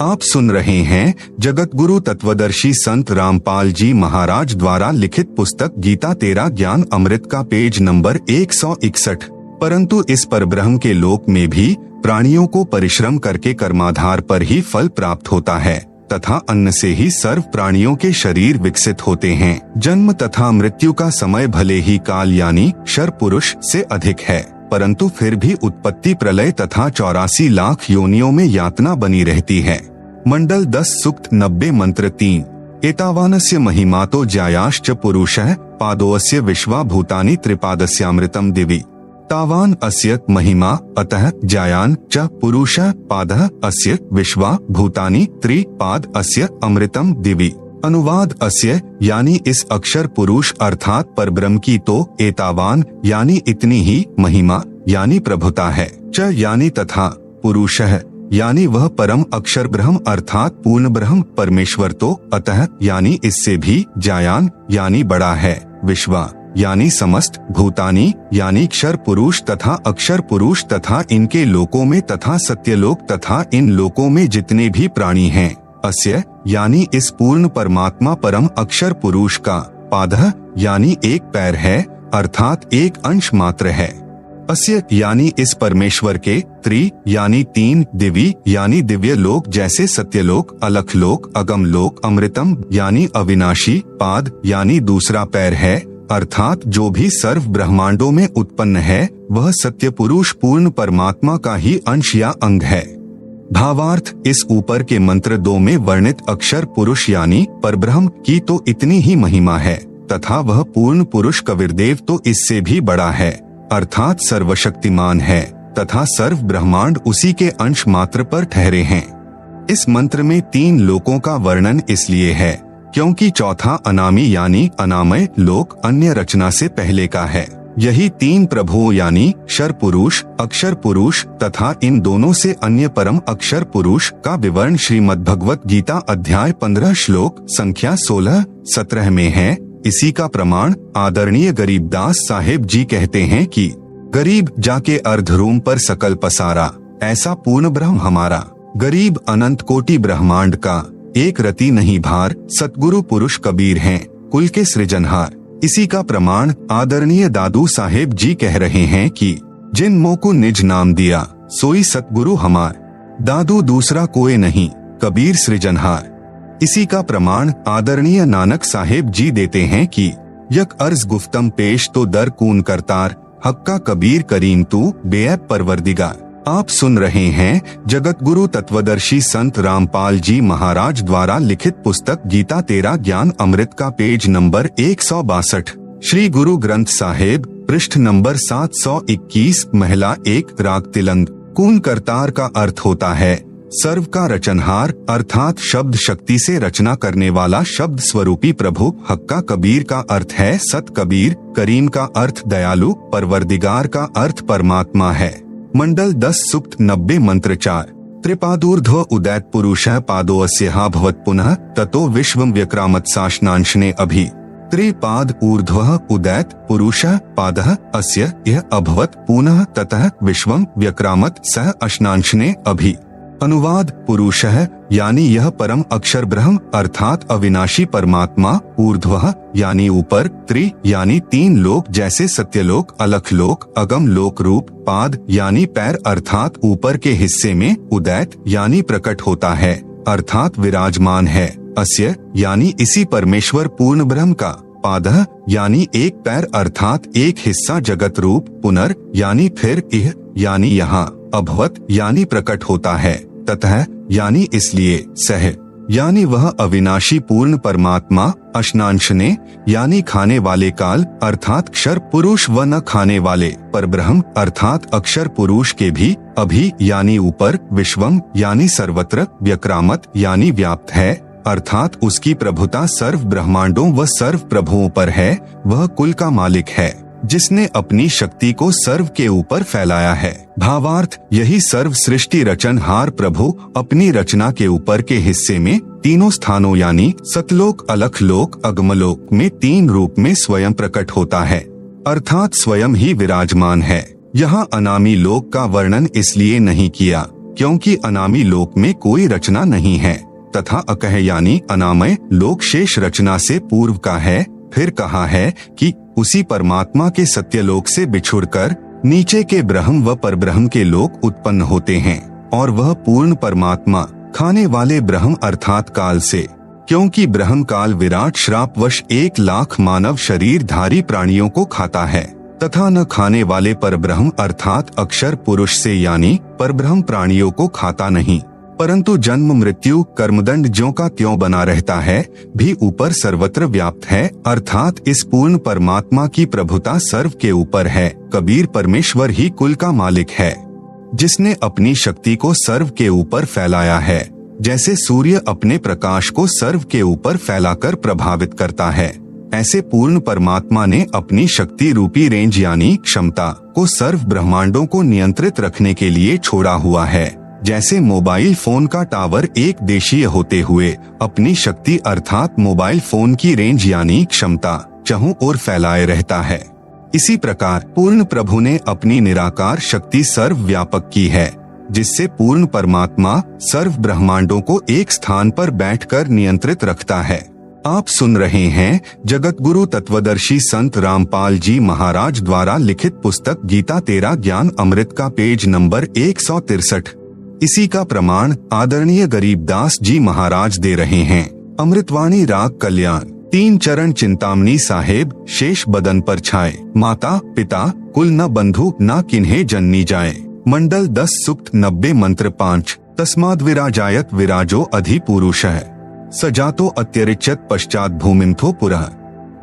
आप सुन रहे हैं जगत गुरु तत्वदर्शी संत रामपाल जी महाराज द्वारा लिखित पुस्तक गीता तेरा ज्ञान अमृत का पेज नंबर 161। परंतु इस परब्रह्म के लोक में भी प्राणियों को परिश्रम करके कर्माधार पर ही फल प्राप्त होता है तथा अन्न से ही सर्व प्राणियों के शरीर विकसित होते हैं। जन्म तथा मृत्यु का समय भले ही काल यानी शर पुरुष से अधिक है, परंतु फिर भी उत्पत्ति प्रलय तथा 84 लाख योनियों में यातना बनी रहती है। मंडल 10 सूक्त 90 मंत्र 3। एतावानस्य महिमातो ज्यायाश्च पुरुषः पादोऽस्य विश्वा भूतानि त्रिपादस्यामृतम दिवि। तावान अस्य महिमा अतः ज्यायान च पुरुषः पादः अस्य विश्वा भूतानि त्रिपाद अस्य अमृतम दिवि। अनुवाद अस्य यानी इस अक्षर पुरुष अर्थात परब्रह्म की तो एतावान यानी इतनी ही महिमा यानी प्रभुता है, च यानी तथा पुरुषः यानी वह परम अक्षर ब्रह्म अर्थात पूर्ण ब्रह्म परमेश्वर तो अतः यानी इससे भी ज्यायान यानी बड़ा है, विश्वा यानी समस्त, भूतानी यानी क्षर पुरुष तथा अक्षर पुरुष तथा इनके लोकों में तथा सत्यलोक तथा इन लोकों में जितने भी प्राणी हैं, अस्य यानी इस पूर्ण परमात्मा परम अक्षर पुरुष का, पादः यानी एक पैर है अर्थात एक अंश मात्र है, अस्य यानी इस परमेश्वर के, त्रि यानी तीन, दिवि यानी दिव्य लोक जैसे सत्यलोक, अलख लोक, अगम लोक, अमृतम यानी अविनाशी, पाद यानी दूसरा पैर है अर्थात जो भी सर्व ब्रह्मांडों में उत्पन्न है वह सत्य पुरुष पूर्ण परमात्मा का ही अंश या अंग है। भावार्थ इस ऊपर के मंत्र 2 में वर्णित अक्षर पुरुष यानी परब्रह्म की तो इतनी ही महिमा है तथा वह पूर्ण पुरुष कबीरदेव तो इससे भी बड़ा है अर्थात सर्वशक्तिमान है तथा सर्व ब्रह्मांड उसी के अंश मात्र पर ठहरे हैं। इस मंत्र में 3 लोकों का वर्णन इसलिए है क्योंकि चौथा अनामी यानी अनामय लोक अन्य रचना से पहले का है। यही 3 प्रभु यानी शर पुरुष, अक्षर पुरुष तथा इन दोनों से अन्य परम अक्षर पुरुष का विवरण श्रीमद् भगवत गीता अध्याय 15 श्लोक संख्या 16-17 में है। इसी का प्रमाण आदरणीय गरीबदास साहेब जी कहते हैं कि गरीब जाके अर्धरूम पर सकल पसारा, ऐसा पूर्ण ब्रह्म हमारा। गरीब अनंत कोटि ब्रह्मांड का एक रति नहीं भार, सतगुरु पुरुष कबीर हैं कुल के सृजनहार। इसी का प्रमाण आदरणीय दादू साहेब जी कह रहे हैं कि जिन मोह को निज नाम दिया सोई सतगुरु हमार, दादू दूसरा कोई नहीं कबीर सृजनहार। इसी का प्रमाण आदरणीय नानक साहेब जी देते हैं कि यक अर्ज गुफ्तम पेश तो दर कून करतार, हक्का कबीर करीम तू बेअब परवरदिगार। आप सुन रहे हैं जगत गुरु तत्वदर्शी संत रामपाल जी महाराज द्वारा लिखित पुस्तक गीता तेरा ज्ञान अमृत का पेज नंबर 162। श्री गुरु ग्रंथ साहेब पृष्ठ नंबर 721 महिला 1 राग तिलंग। कून करतार का अर्थ होता है सर्व का रचनहार अर्थात शब्द शक्ति से रचना करने वाला शब्द स्वरूपी प्रभु। हक्का कबीर का अर्थ है सत कबीर, करीम का अर्थ दयालु, परवरदिगार का अर्थ परमात्मा है। मंडल 10 सूक्त 90 मंत्र 4। त्रिपादूर्ध्व उदैत पुरुषः पादोऽस्यः भवत् पुनः ततो विश्वं व्यक्रामत् शासनांशने अभि। त्रिपाद ऊर्ध्वः उदैत पुरुषः पादः अस्य यह अभवत् पुनः ततः विश्वं व्यक्रामत् सह अशनांशने अभि। अनुवाद पुरुषः यानी यह परम अक्षर ब्रह्म अर्थात अविनाशी परमात्मा, ऊर्ध्वः यानी ऊपर, त्रि यानी 3 लोक जैसे सत्यलोक, अलख लोक, अगम लोक रूप, पाद यानी पैर अर्थात ऊपर के हिस्से में, उदैत यानी प्रकट होता है अर्थात विराजमान है, अस्य यानी इसी परमेश्वर पूर्ण ब्रह्म का, पादः यानी एक पैर अर्थात एक हिस्सा जगत रूप, पुनर् यानी फिर, इह यानी यहाँ, अभवत यानी प्रकट होता है, ततः यानी इसलिए, सह यानी वह अविनाशी पूर्ण परमात्मा, अशनांशने यानी खाने वाले काल अर्थात क्षर पुरुष व न खाने वाले परब्रह्म अर्थात अक्षर पुरुष के भी, अभि यानी ऊपर, विश्वम यानी सर्वत्र, व्यक्रामत यानी व्याप्त है अर्थात उसकी प्रभुता सर्व ब्रह्मांडों व सर्व प्रभुओं पर है। वह कुल का मालिक है जिसने अपनी शक्ति को सर्व के ऊपर फैलाया है। भावार्थ यही सर्व सृष्टि रचनहार प्रभु अपनी रचना के ऊपर के हिस्से में तीनों स्थानों यानी सतलोक, अलख लोक, अगमलोक में 3 रूप में स्वयं प्रकट होता है अर्थात स्वयं ही विराजमान है। यहाँ अनामी लोक का वर्णन इसलिए नहीं किया क्योंकि अनामी लोक में कोई रचना नहीं है तथा अकह यानी अनामय लोक शेष रचना से पूर्व का है। फिर कहा है कि उसी परमात्मा के सत्यलोक से बिछुड़कर नीचे के ब्रह्म व परब्रह्म के लोक उत्पन्न होते हैं और वह पूर्ण परमात्मा खाने वाले ब्रह्म अर्थात काल से, क्योंकि ब्रह्म काल विराट श्रापवश 1,00,000 मानव शरीरधारी प्राणियों को खाता है तथा न खाने वाले परब्रह्म अर्थात अक्षर पुरुष से यानी परब्रह्म प्राणियों को खाता नहीं, परंतु जन्म मृत्यु कर्मदंड ज्यों का त्यों बना रहता है, भी ऊपर सर्वत्र व्याप्त है। अर्थात इस पूर्ण परमात्मा की प्रभुता सर्व के ऊपर है। कबीर परमेश्वर ही कुल का मालिक है, जिसने अपनी शक्ति को सर्व के ऊपर फैलाया है, जैसे सूर्य अपने प्रकाश को सर्व के ऊपर फैलाकर प्रभावित करता है। ऐसे पूर्ण परमात्मा ने अपनी शक्ति रूपी रेंज यानी क्षमता को सर्व ब्रह्मांडों को नियंत्रित रखने के लिए छोड़ा हुआ है। जैसे मोबाइल फोन का टावर एक देशीय होते हुए अपनी शक्ति अर्थात मोबाइल फोन की रेंज यानी क्षमता चहुं ओर फैलाए रहता है, इसी प्रकार पूर्ण प्रभु ने अपनी निराकार शक्ति सर्व व्यापक की है, जिससे पूर्ण परमात्मा सर्व ब्रह्मांडों को एक स्थान पर बैठकर नियंत्रित रखता है। आप सुन रहे हैं जगत गुरु तत्वदर्शी संत रामपाल जी महाराज द्वारा लिखित पुस्तक गीता तेरा ज्ञान अमृत का पेज नंबर 163। इसी का प्रमाण आदरणीय गरीबदास जी महाराज दे रहे हैं। अमृतवाणी राग कल्याण। 3 चरण चिंतामणि साहेब शेष बदन पर छाए, माता पिता कुल न बंधु न किन्हे जननी जाए। मंडल 10 सूक्त 90 मंत्र 5। तस्माद् विराजायत विराजो अधि पुरुषः सजातो अत्यरिच्यत पश्चात भूमिमथो पुरः।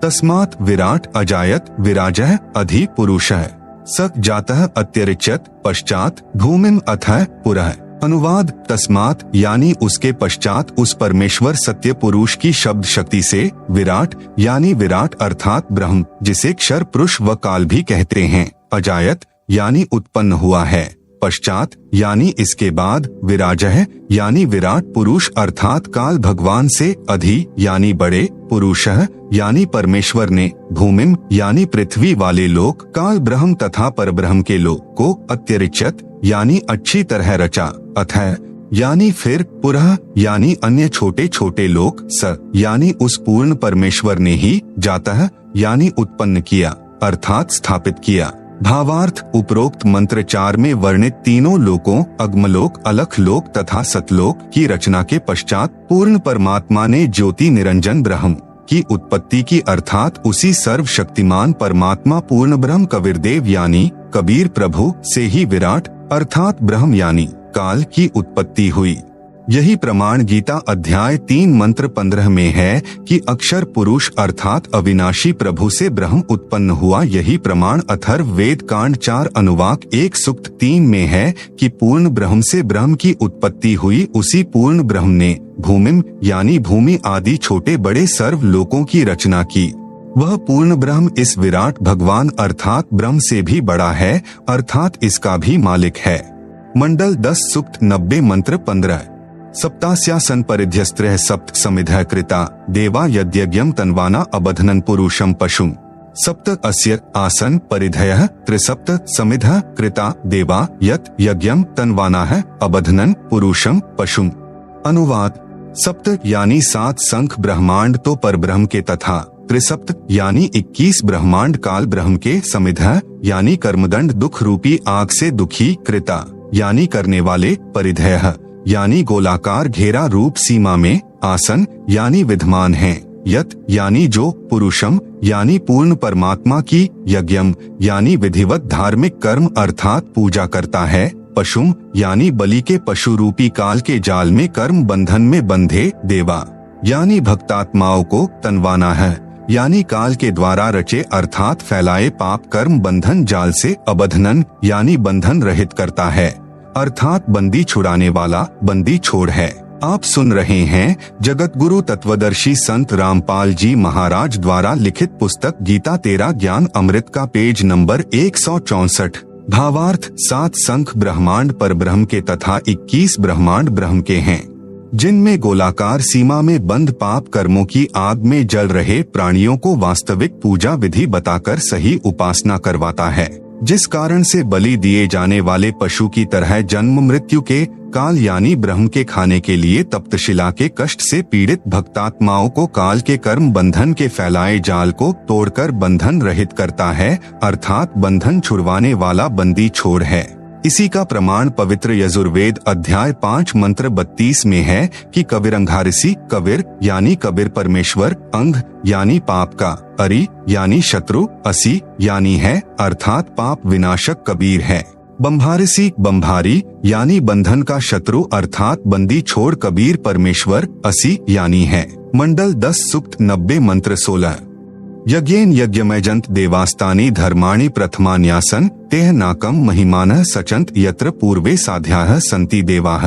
तस्मात् विराट अजायत विराजः अधि पुरुषः स जातः अत्यरिच्यत पश्चात भूमिम अथः पुरः। अनुवाद तस्मात् यानी उसके पश्चात उस परमेश्वर सत्य पुरुष की शब्द शक्ति से, विराट यानी विराट अर्थात ब्रह्म जिसे क्षर पुरुष व काल भी कहते हैं, अजायत यानी उत्पन्न हुआ है, पश्चात यानी इसके बाद, विराजः यानी विराट पुरुष अर्थात काल भगवान से, अधि यानी बड़े, पुरुषः यानी परमेश्वर ने, भूमिम यानी पृथ्वी वाले लोक, काल ब्रह्म तथा परब्रह्म के लोक को, अत्यरिच्यत यानी अच्छी तरह रचा, अथः यानी फिर, पुरः यानी अन्य छोटे छोटे लोक, स यानी उस पूर्ण परमेश्वर ने ही, जातः यानी उत्पन्न किया अर्थात स्थापित किया। भावार्थ उपरोक्त मंत्र 4 में वर्णित तीनों लोकों अग्मलोक, अलखलोक तथा सतलोक की रचना के पश्चात पूर्ण परमात्मा ने ज्योति निरंजन ब्रह्म की उत्पत्ति की अर्थात उसी सर्वशक्तिमान परमात्मा पूर्ण ब्रह्म कबीरदेव यानी कबीर प्रभु से ही विराट अर्थात ब्रह्म यानी काल की उत्पत्ति हुई। यही प्रमाण गीता अध्याय 3 मंत्र 15 में है कि अक्षर पुरुष अर्थात अविनाशी प्रभु से ब्रह्म उत्पन्न हुआ। यही प्रमाण अथर्व वेद कांड 4 अनुवाक 1 सूक्त 3 में है कि पूर्ण ब्रह्म से ब्रह्म की उत्पत्ति हुई। उसी पूर्ण ब्रह्म ने भूमिम यानी भूमि आदि छोटे बड़े सर्व लोकों की रचना की। वह पूर्ण ब्रह्म इस विराट भगवान अर्थात ब्रह्म से भी बड़ा है अर्थात इसका भी मालिक है। मंडल 10 सूक्त 90 मंत्र 15। सप्तास्यासन परिध्यस्त्रः सप्त समिधः कृता देवा यद्यज्ञं तन्वाना अबधनन् पुरुषं पशुं। सप्त अस्य आसन परिधयः त्रिसप्त समिधः कृता देवा यत् यज्ञं तन्वानाः अबधनन् पुरुषं पशुं। अनुवाद सप्त यानी 7 संख ब्रह्मांड तो परब्रह्म के तथा त्रिसप्त यानी 21 ब्रह्मांड काल ब्रह्म के, समिधः यानी कर्मदंड दुख रूपी आग से दुखी, कृता यानी करने वाले, परिधयः यानी गोलाकार घेरा रूप सीमा में, आसन यानी विद्यमान है, यत यानी जो, पुरुषम यानी पूर्ण परमात्मा की, यज्ञम यानी विधिवत धार्मिक कर्म अर्थात पूजा करता है, पशुम यानी बलि के पशु रूपी काल के जाल में कर्म बंधन में बंधे, देवा यानी भक्तात्माओं को, तनवाना है यानी काल के द्वारा रचे अर्थात फैलाए पाप कर्म बंधन जाल से, अबधनन यानी बंधन रहित करता है अर्थात बंदी छुड़ाने वाला, बंदी छोड़ है। आप सुन रहे हैं जगत गुरु तत्वदर्शी संत रामपाल जी महाराज द्वारा लिखित पुस्तक गीता तेरा ज्ञान अमृत का पेज नंबर 164। भावार्थ 7 संख ब्रह्मांड पर ब्रह्म के तथा 21 ब्रह्मांड ब्रह्म के हैं, जिनमें गोलाकार सीमा में बंद पाप कर्मों की आग में जल रहे प्राणियों को वास्तविक पूजा विधि बताकर सही उपासना करवाता है। जिस कारण से बलि दिए जाने वाले पशु की तरह जन्म मृत्यु के काल यानी ब्रह्म के खाने के लिए तप्तशिला के कष्ट से पीड़ित भक्तात्माओं को काल के कर्म बंधन के फैलाए जाल को तोड़कर बंधन रहित करता है, अर्थात बंधन छुड़वाने वाला बंदी छोड़ है। इसी का प्रमाण पवित्र यजुर्वेद अध्याय 5 मंत्र 32 में है कि कबीरंघारसी, कबीर यानी कबीर परमेश्वर, अंग यानी पाप का, अरि यानी शत्रु, असी यानी है अर्थात पाप विनाशक कबीर है। बंभारसी, बंभारी यानी बंधन का शत्रु अर्थात बंदी छोड़ कबीर परमेश्वर, असी यानी है। मंडल 10 सूक्त 90 मंत्र 16। यज्ञेन यज्ञमयजंत देवास्तानि धर्माणि प्रथमान्यासन तेह नाकम महिमानः सचंत यत्र पूर्वे साध्याः सन्ति देवाः।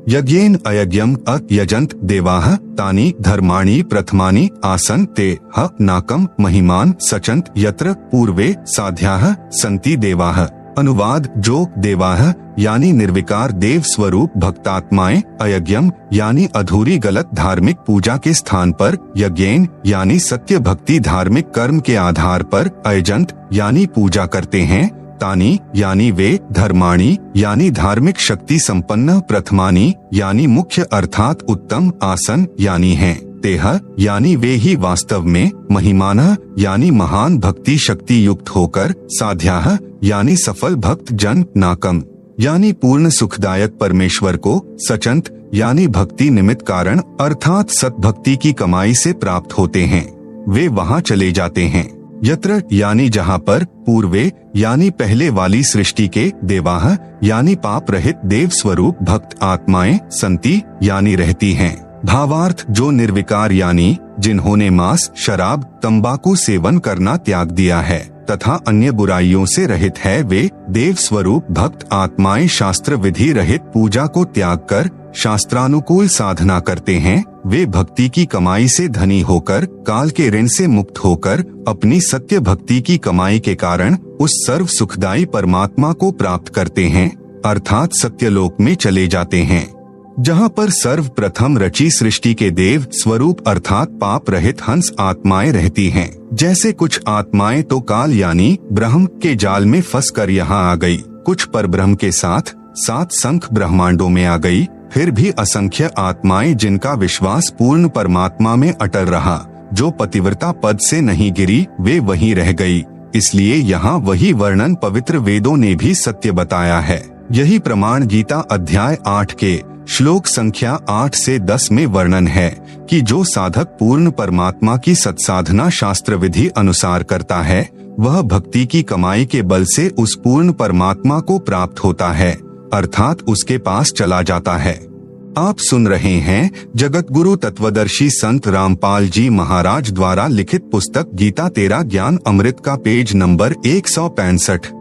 यज्ञेन अयज्ञम अयजंत देवाः तानि धर्माणि प्रथमानि आसन ते ह नाकम महिमान सचंत यत्र पूर्वे साध्याः सन्ति देवाः। अनुवाद, जो देवाः यानी निर्विकार देव स्वरूप भक्तात्माएं, अयज्ञम यानी अधूरी गलत धार्मिक पूजा के स्थान पर, यज्ञेन यानी सत्य भक्ति धार्मिक कर्म के आधार पर, अयजंत यानी पूजा करते हैं, तानी यानी वे, धर्माणी यानी धार्मिक शक्ति संपन्न, प्रथमानी यानी मुख्य अर्थात उत्तम, आसन यानी हैं, तेह यानी वे ही वास्तव में, महिमानः यानी महान भक्ति शक्ति युक्त होकर, साध्याः यानी सफल भक्त जन, नाकम यानी पूर्ण सुखदायक परमेश्वर को, सचंत यानी भक्ति निमित्त कारण अर्थात सतभक्ति की कमाई से प्राप्त होते हैं, वे वहां चले जाते हैं। यत्र यानी जहां पर, पूर्वे यानी पहले वाली सृष्टि के, देवाः यानी पाप रहित देव स्वरूप भक्त आत्माएं, संति यानी रहती हैं। भावार्थ, जो निर्विकार यानी जिन्होंने मांस, शराब, तंबाकू सेवन करना त्याग दिया है तथा अन्य बुराइयों से रहित है, वे देव स्वरूप भक्त आत्माएं शास्त्र विधि रहित पूजा को त्याग कर शास्त्रानुकूल साधना करते हैं, वे भक्ति की कमाई से धनी होकर काल के ऋण से मुक्त होकर अपनी सत्य भक्ति की कमाई के कारण उस सर्व सुखदायी परमात्मा को प्राप्त करते हैं, अर्थात सत्यलोक में चले जाते हैं, जहां पर सर्वप्रथम रची सृष्टि के देव स्वरूप अर्थात पाप रहित हंस आत्माएं रहती हैं। जैसे कुछ आत्माएं तो काल यानी ब्रह्म के जाल में फंस कर यहाँ आ गई, कुछ परब्रह्म के साथ 7 संख ब्रह्मांडों में आ गई, फिर भी असंख्य आत्माएं जिनका विश्वास पूर्ण परमात्मा में अटल रहा, जो पतिव्रता पद से नहीं गिरी, वे वहीं रह गई। इसलिए यहाँ वही वर्णन पवित्र वेदों ने भी सत्य बताया है। यही प्रमाण गीता अध्याय 8 के श्लोक संख्या 8 से 10 में वर्णन है कि जो साधक पूर्ण परमात्मा की सत्साधना शास्त्र विधि अनुसार करता है, वह भक्ति की कमाई के बल से उस पूर्ण परमात्मा को प्राप्त होता है, अर्थात उसके पास चला जाता है। आप सुन रहे हैं जगत गुरु तत्वदर्शी संत रामपाल जी महाराज द्वारा लिखित पुस्तक गीता तेरा ज्ञान अमृत का पेज नंबर 165।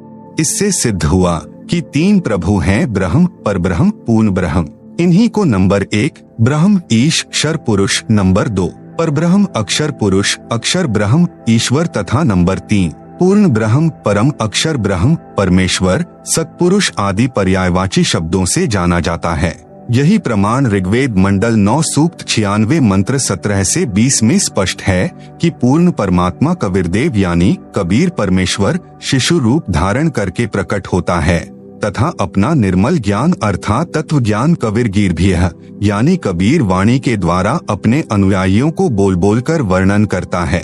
इससे सिद्ध हुआ कि 3 प्रभु हैं, ब्रह्म, परब्रह्म, पूर्ण ब्रह्म। इन्हीं को नंबर 1 ब्रह्म ईश क्षर पुरुष, नंबर 2 परब्रह्म अक्षर पुरुष अक्षर ब्रह्म ईश्वर तथा नंबर 3 पूर्ण ब्रह्म परम अक्षर ब्रह्म परमेश्वर सत्पुरुष आदि पर्यायवाची शब्दों से जाना जाता है। यही प्रमाण ऋग्वेद मंडल 9 सूक्त 96 मंत्र 17 से 20 में स्पष्ट है कि पूर्ण परमात्मा कबीरदेव यानी कबीर परमेश्वर शिशु रूप धारण करके प्रकट होता है तथा अपना निर्मल ज्ञान अर्थात तत्व ज्ञान कबीरगीर भी है यानी कबीर वाणी के द्वारा अपने अनुयायियों को बोल बोल कर वर्णन करता है।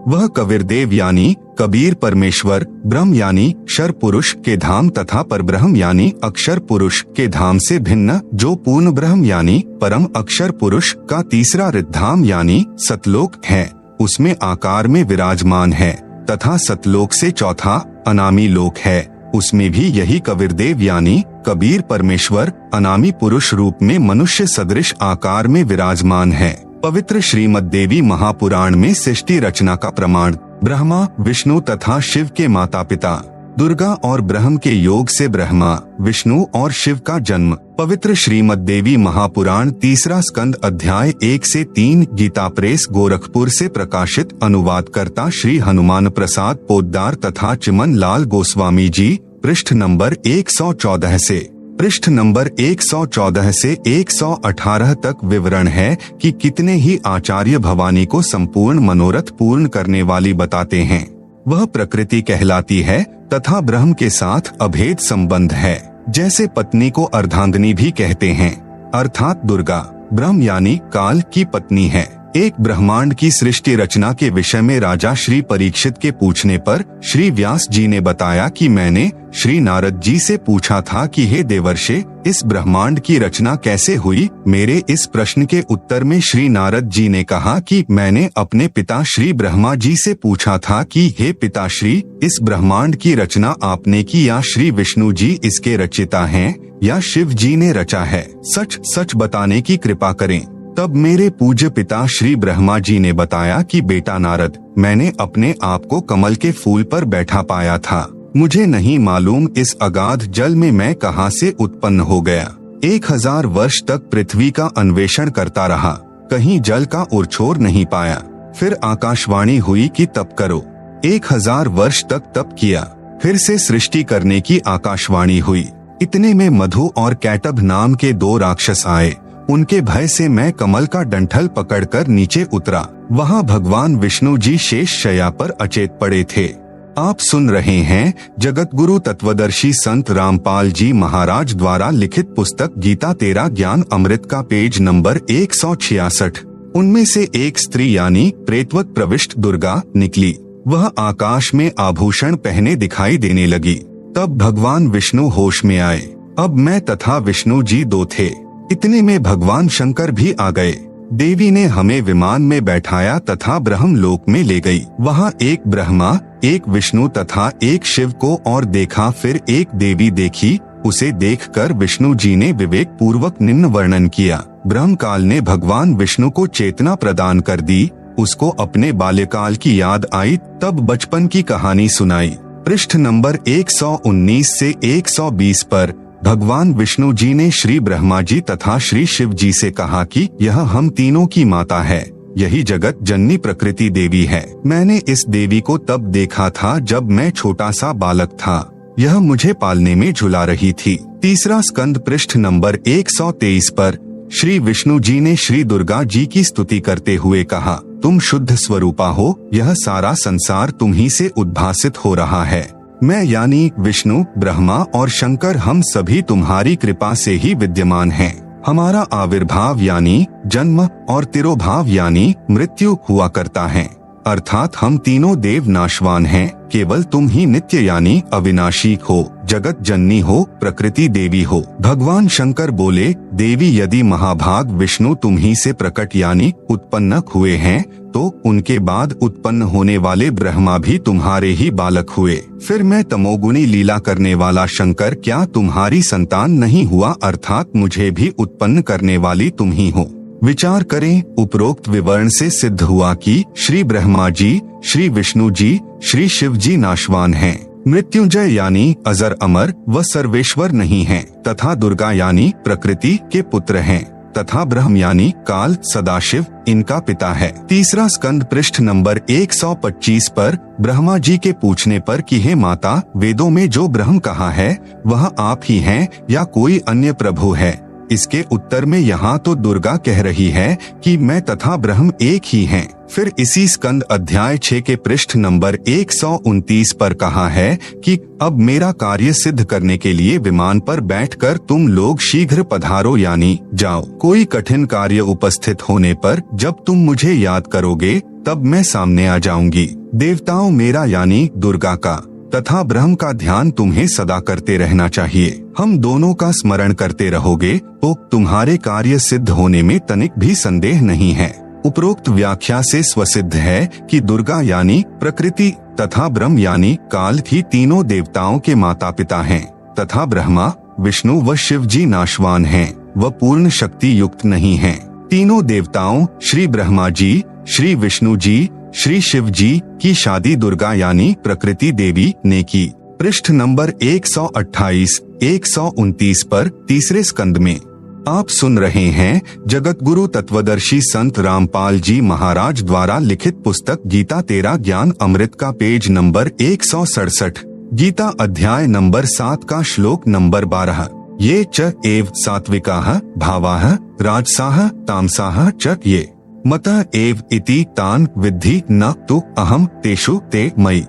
वह कबीरदेव यानी कबीर परमेश्वर ब्रह्म यानी क्षर पुरुष के धाम तथा परब्रह्म यानी अक्षर पुरुष के धाम से भिन्न जो पूर्ण ब्रह्म यानी परम अक्षर पुरुष का तीसरा रिद्धाम यानी सतलोक है, उसमें आकार में विराजमान है तथा सतलोक से चौथा अनामी लोक है, उसमें भी यही कबीरदेव यानी कबीर परमेश्वर अनामी पुरुष रूप में मनुष्य सदृश आकार में विराजमान है। पवित्र श्रीमद् देवी महापुराण में सृष्टि रचना का प्रमाण ब्रह्मा विष्णु तथा शिव के माता पिता दुर्गा और ब्रह्म के योग से ब्रह्मा विष्णु और शिव का जन्म। पवित्र श्रीमद् देवी महापुराण तीसरा स्कंद अध्याय 1 से 3 गीता प्रेस गोरखपुर से प्रकाशित। अनुवादकर्ता श्री हनुमान प्रसाद पोद्दार तथा चिमन लाल गोस्वामी जी। पृष्ठ नंबर 114 से पृष्ठ नंबर 114 से 118 तक विवरण है कि कितने ही आचार्य भवानी को संपूर्ण मनोरथ पूर्ण करने वाली बताते हैं। वह प्रकृति कहलाती है, तथा ब्रह्म के साथ अभेद संबंध है। जैसे पत्नी को अर्धांगिनी भी कहते हैं, अर्थात दुर्गा ब्रह्म यानी काल की पत्नी है। एक ब्रह्मांड की सृष्टि रचना के विषय में राजा श्री परीक्षित के पूछने पर श्री व्यास जी ने बताया कि मैंने श्री नारद जी से पूछा था कि हे देवर्षे, इस ब्रह्मांड की रचना कैसे हुई। मेरे इस प्रश्न के उत्तर में श्री नारद जी ने कहा कि मैंने अपने पिता श्री ब्रह्मा जी से पूछा था कि हे पिताश्री, इस ब्रह्मांड की रचना आपने की या श्री विष्णु जी इसके रचयिता हैं या शिव जी ने रचा है, सच सच बताने की कृपा करें। तब मेरे पूज्य पिता श्री ब्रह्मा जी ने बताया कि बेटा नारद, मैंने अपने आप को कमल के फूल पर बैठा पाया था। मुझे नहीं मालूम इस अगाध जल में मैं कहां से उत्पन्न हो गया। 1000 वर्ष तक पृथ्वी का अन्वेषण करता रहा, कहीं जल का उरछोर नहीं पाया। फिर आकाशवाणी हुई कि तप करो। 1000 वर्ष तक तप किया, फिर से सृष्टि करने की आकाशवाणी हुई। इतने में मधु और कैटभ नाम के 2 राक्षस आए। उनके भय से मैं कमल का डंठल पकड़कर नीचे उतरा। वहां भगवान विष्णु जी शेष शैया पर अचेत पड़े थे। आप सुन रहे हैं जगत गुरु तत्वदर्शी संत रामपाल जी महाराज द्वारा लिखित पुस्तक गीता तेरा ज्ञान अमृत का पेज नंबर 166। उनमें से एक स्त्री यानी प्रेतवत प्रविष्ट दुर्गा निकली। वह आकाश में आभूषण पहने दिखाई देने लगी। तब भगवान विष्णु होश में आए। अब मैं तथा विष्णु जी 2 थे। इतने में भगवान शंकर भी आ गए। देवी ने हमें विमान में बैठाया तथा ब्रह्म लोक में ले गई। वहाँ एक ब्रह्मा, एक विष्णु तथा एक शिव को और देखा। फिर एक देवी देखी। उसे देखकर विष्णु जी ने विवेक पूर्वक निम्न वर्णन किया। ब्रह्म काल ने भगवान विष्णु को चेतना प्रदान कर दी। उसको अपने बाल्यकाल की याद आई, तब बचपन की कहानी सुनाई। पृष्ठ नंबर 119 से 120 पर भगवान विष्णु जी ने श्री ब्रह्मा जी तथा श्री शिव जी से कहा कि यह हम तीनों की माता है, यही जगत जननी प्रकृति देवी है। मैंने इस देवी को तब देखा था जब मैं छोटा सा बालक था। यह मुझे पालने में झुला रही थी। तीसरा स्कंद पृष्ठ नंबर 123 पर श्री विष्णु जी ने श्री दुर्गा जी की स्तुति करते हुए कहा, तुम शुद्ध स्वरूपा हो, यह सारा संसार तुम्ही से उद्भासित हो रहा है। मैं यानी विष्णु, ब्रह्मा और शंकर हम सभी तुम्हारी कृपा से ही विद्यमान हैं। हमारा आविर्भाव यानी जन्म और तिरोभाव यानी मृत्यु हुआ करता है, अर्थात हम तीनों देव नाशवान हैं। केवल तुम ही नित्य यानी अविनाशी हो, जगत जननी हो, प्रकृति देवी हो। भगवान शंकर बोले, देवी यदि महाभाग विष्णु तुम ही से प्रकट यानी उत्पन्न हुए हैं, तो उनके बाद उत्पन्न होने वाले ब्रह्मा भी तुम्हारे ही बालक हुए। फिर मैं तमोगुणी लीला करने वाला शंकर क्या तुम्हारी संतान नहीं हुआ, अर्थात मुझे भी उत्पन्न करने वाली तुम ही हो। विचार करें, उपरोक्त विवरण से सिद्ध हुआ कि श्री ब्रह्मा जी, श्री विष्णु जी, श्री शिव जी नाशवान हैं। मृत्युंजय यानी अजर अमर व सर्वेश्वर नहीं हैं, तथा दुर्गा यानी प्रकृति के पुत्र हैं, तथा ब्रह्म यानी काल सदाशिव इनका पिता है। तीसरा स्कंद पृष्ठ नंबर 125 पर ब्रह्मा जी के पूछने पर कि हे माता, वेदों में जो ब्रह्म कहा है वह आप ही हैं या कोई अन्य प्रभु है? इसके उत्तर में यहाँ तो दुर्गा कह रही है कि मैं तथा ब्रह्म एक ही हैं। फिर इसी स्कंद अध्याय 6 के पृष्ठ नंबर 129 पर कहा है कि अब मेरा कार्य सिद्ध करने के लिए विमान पर बैठकर तुम लोग शीघ्र पधारो यानी जाओ। कोई कठिन कार्य उपस्थित होने पर जब तुम मुझे याद करोगे तब मैं सामने आ जाऊंगी। देवताओं मेरा यानी दुर्गा का तथा ब्रह्म का ध्यान तुम्हें सदा करते रहना चाहिए। हम दोनों का स्मरण करते रहोगे तो तुम्हारे कार्य सिद्ध होने में तनिक भी संदेह नहीं है। उपरोक्त व्याख्या से स्वसिद्ध है कि दुर्गा यानी प्रकृति तथा ब्रह्म यानी काल ही तीनों देवताओं के माता पिता हैं, तथा ब्रह्मा, विष्णु व शिव जी नाशवान हैं, व पूर्ण शक्ति युक्त नहीं हैं। तीनों देवताओं श्री ब्रह्मा जी, श्री विष्णु जी, श्री शिव जी की शादी दुर्गा यानी प्रकृति देवी ने की। पृष्ठ नंबर 128-129 पर तीसरे स्कंद में आप सुन रहे हैं जगत गुरु तत्वदर्शी संत रामपाल जी महाराज द्वारा लिखित पुस्तक गीता तेरा ज्ञान अमृत का पेज नंबर 167, गीता अध्याय नंबर 7 का श्लोक नंबर 12। ये च एव सात्विकाः भावाः राजसाः तामसाः च ये मतः एव इति तान विद्धि न तु अहम तेषु ते मयि।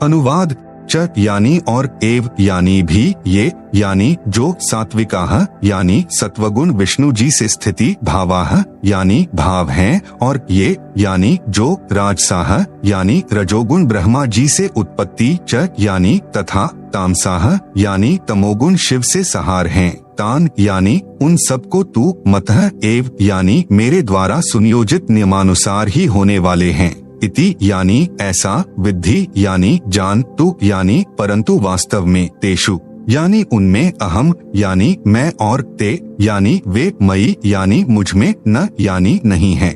अनुवाद, च यानी और एव यानी भी, ये यानी जो, सात्विकाः यानी सत्वगुण विष्णु जी से स्थिति, भावाः यानी भाव हैं, और ये यानी जो, राजसाः यानी रजोगुण ब्रह्मा जी से उत्पत्ति, च यानी तथा, तामसाः यानी तमोगुण शिव से सहार हैं, तान यानी उन सबको तू, मतः एव यानी मेरे द्वारा सुनियोजित नियमानुसार ही होने वाले हैं, इति यानी ऐसा, विद्धि यानी जान, तु यानी परंतु वास्तव में, तेषु यानी उनमें, अहम यानी मैं, और ते यानी वे, मई यानी मुझ में, न यानी नहीं है।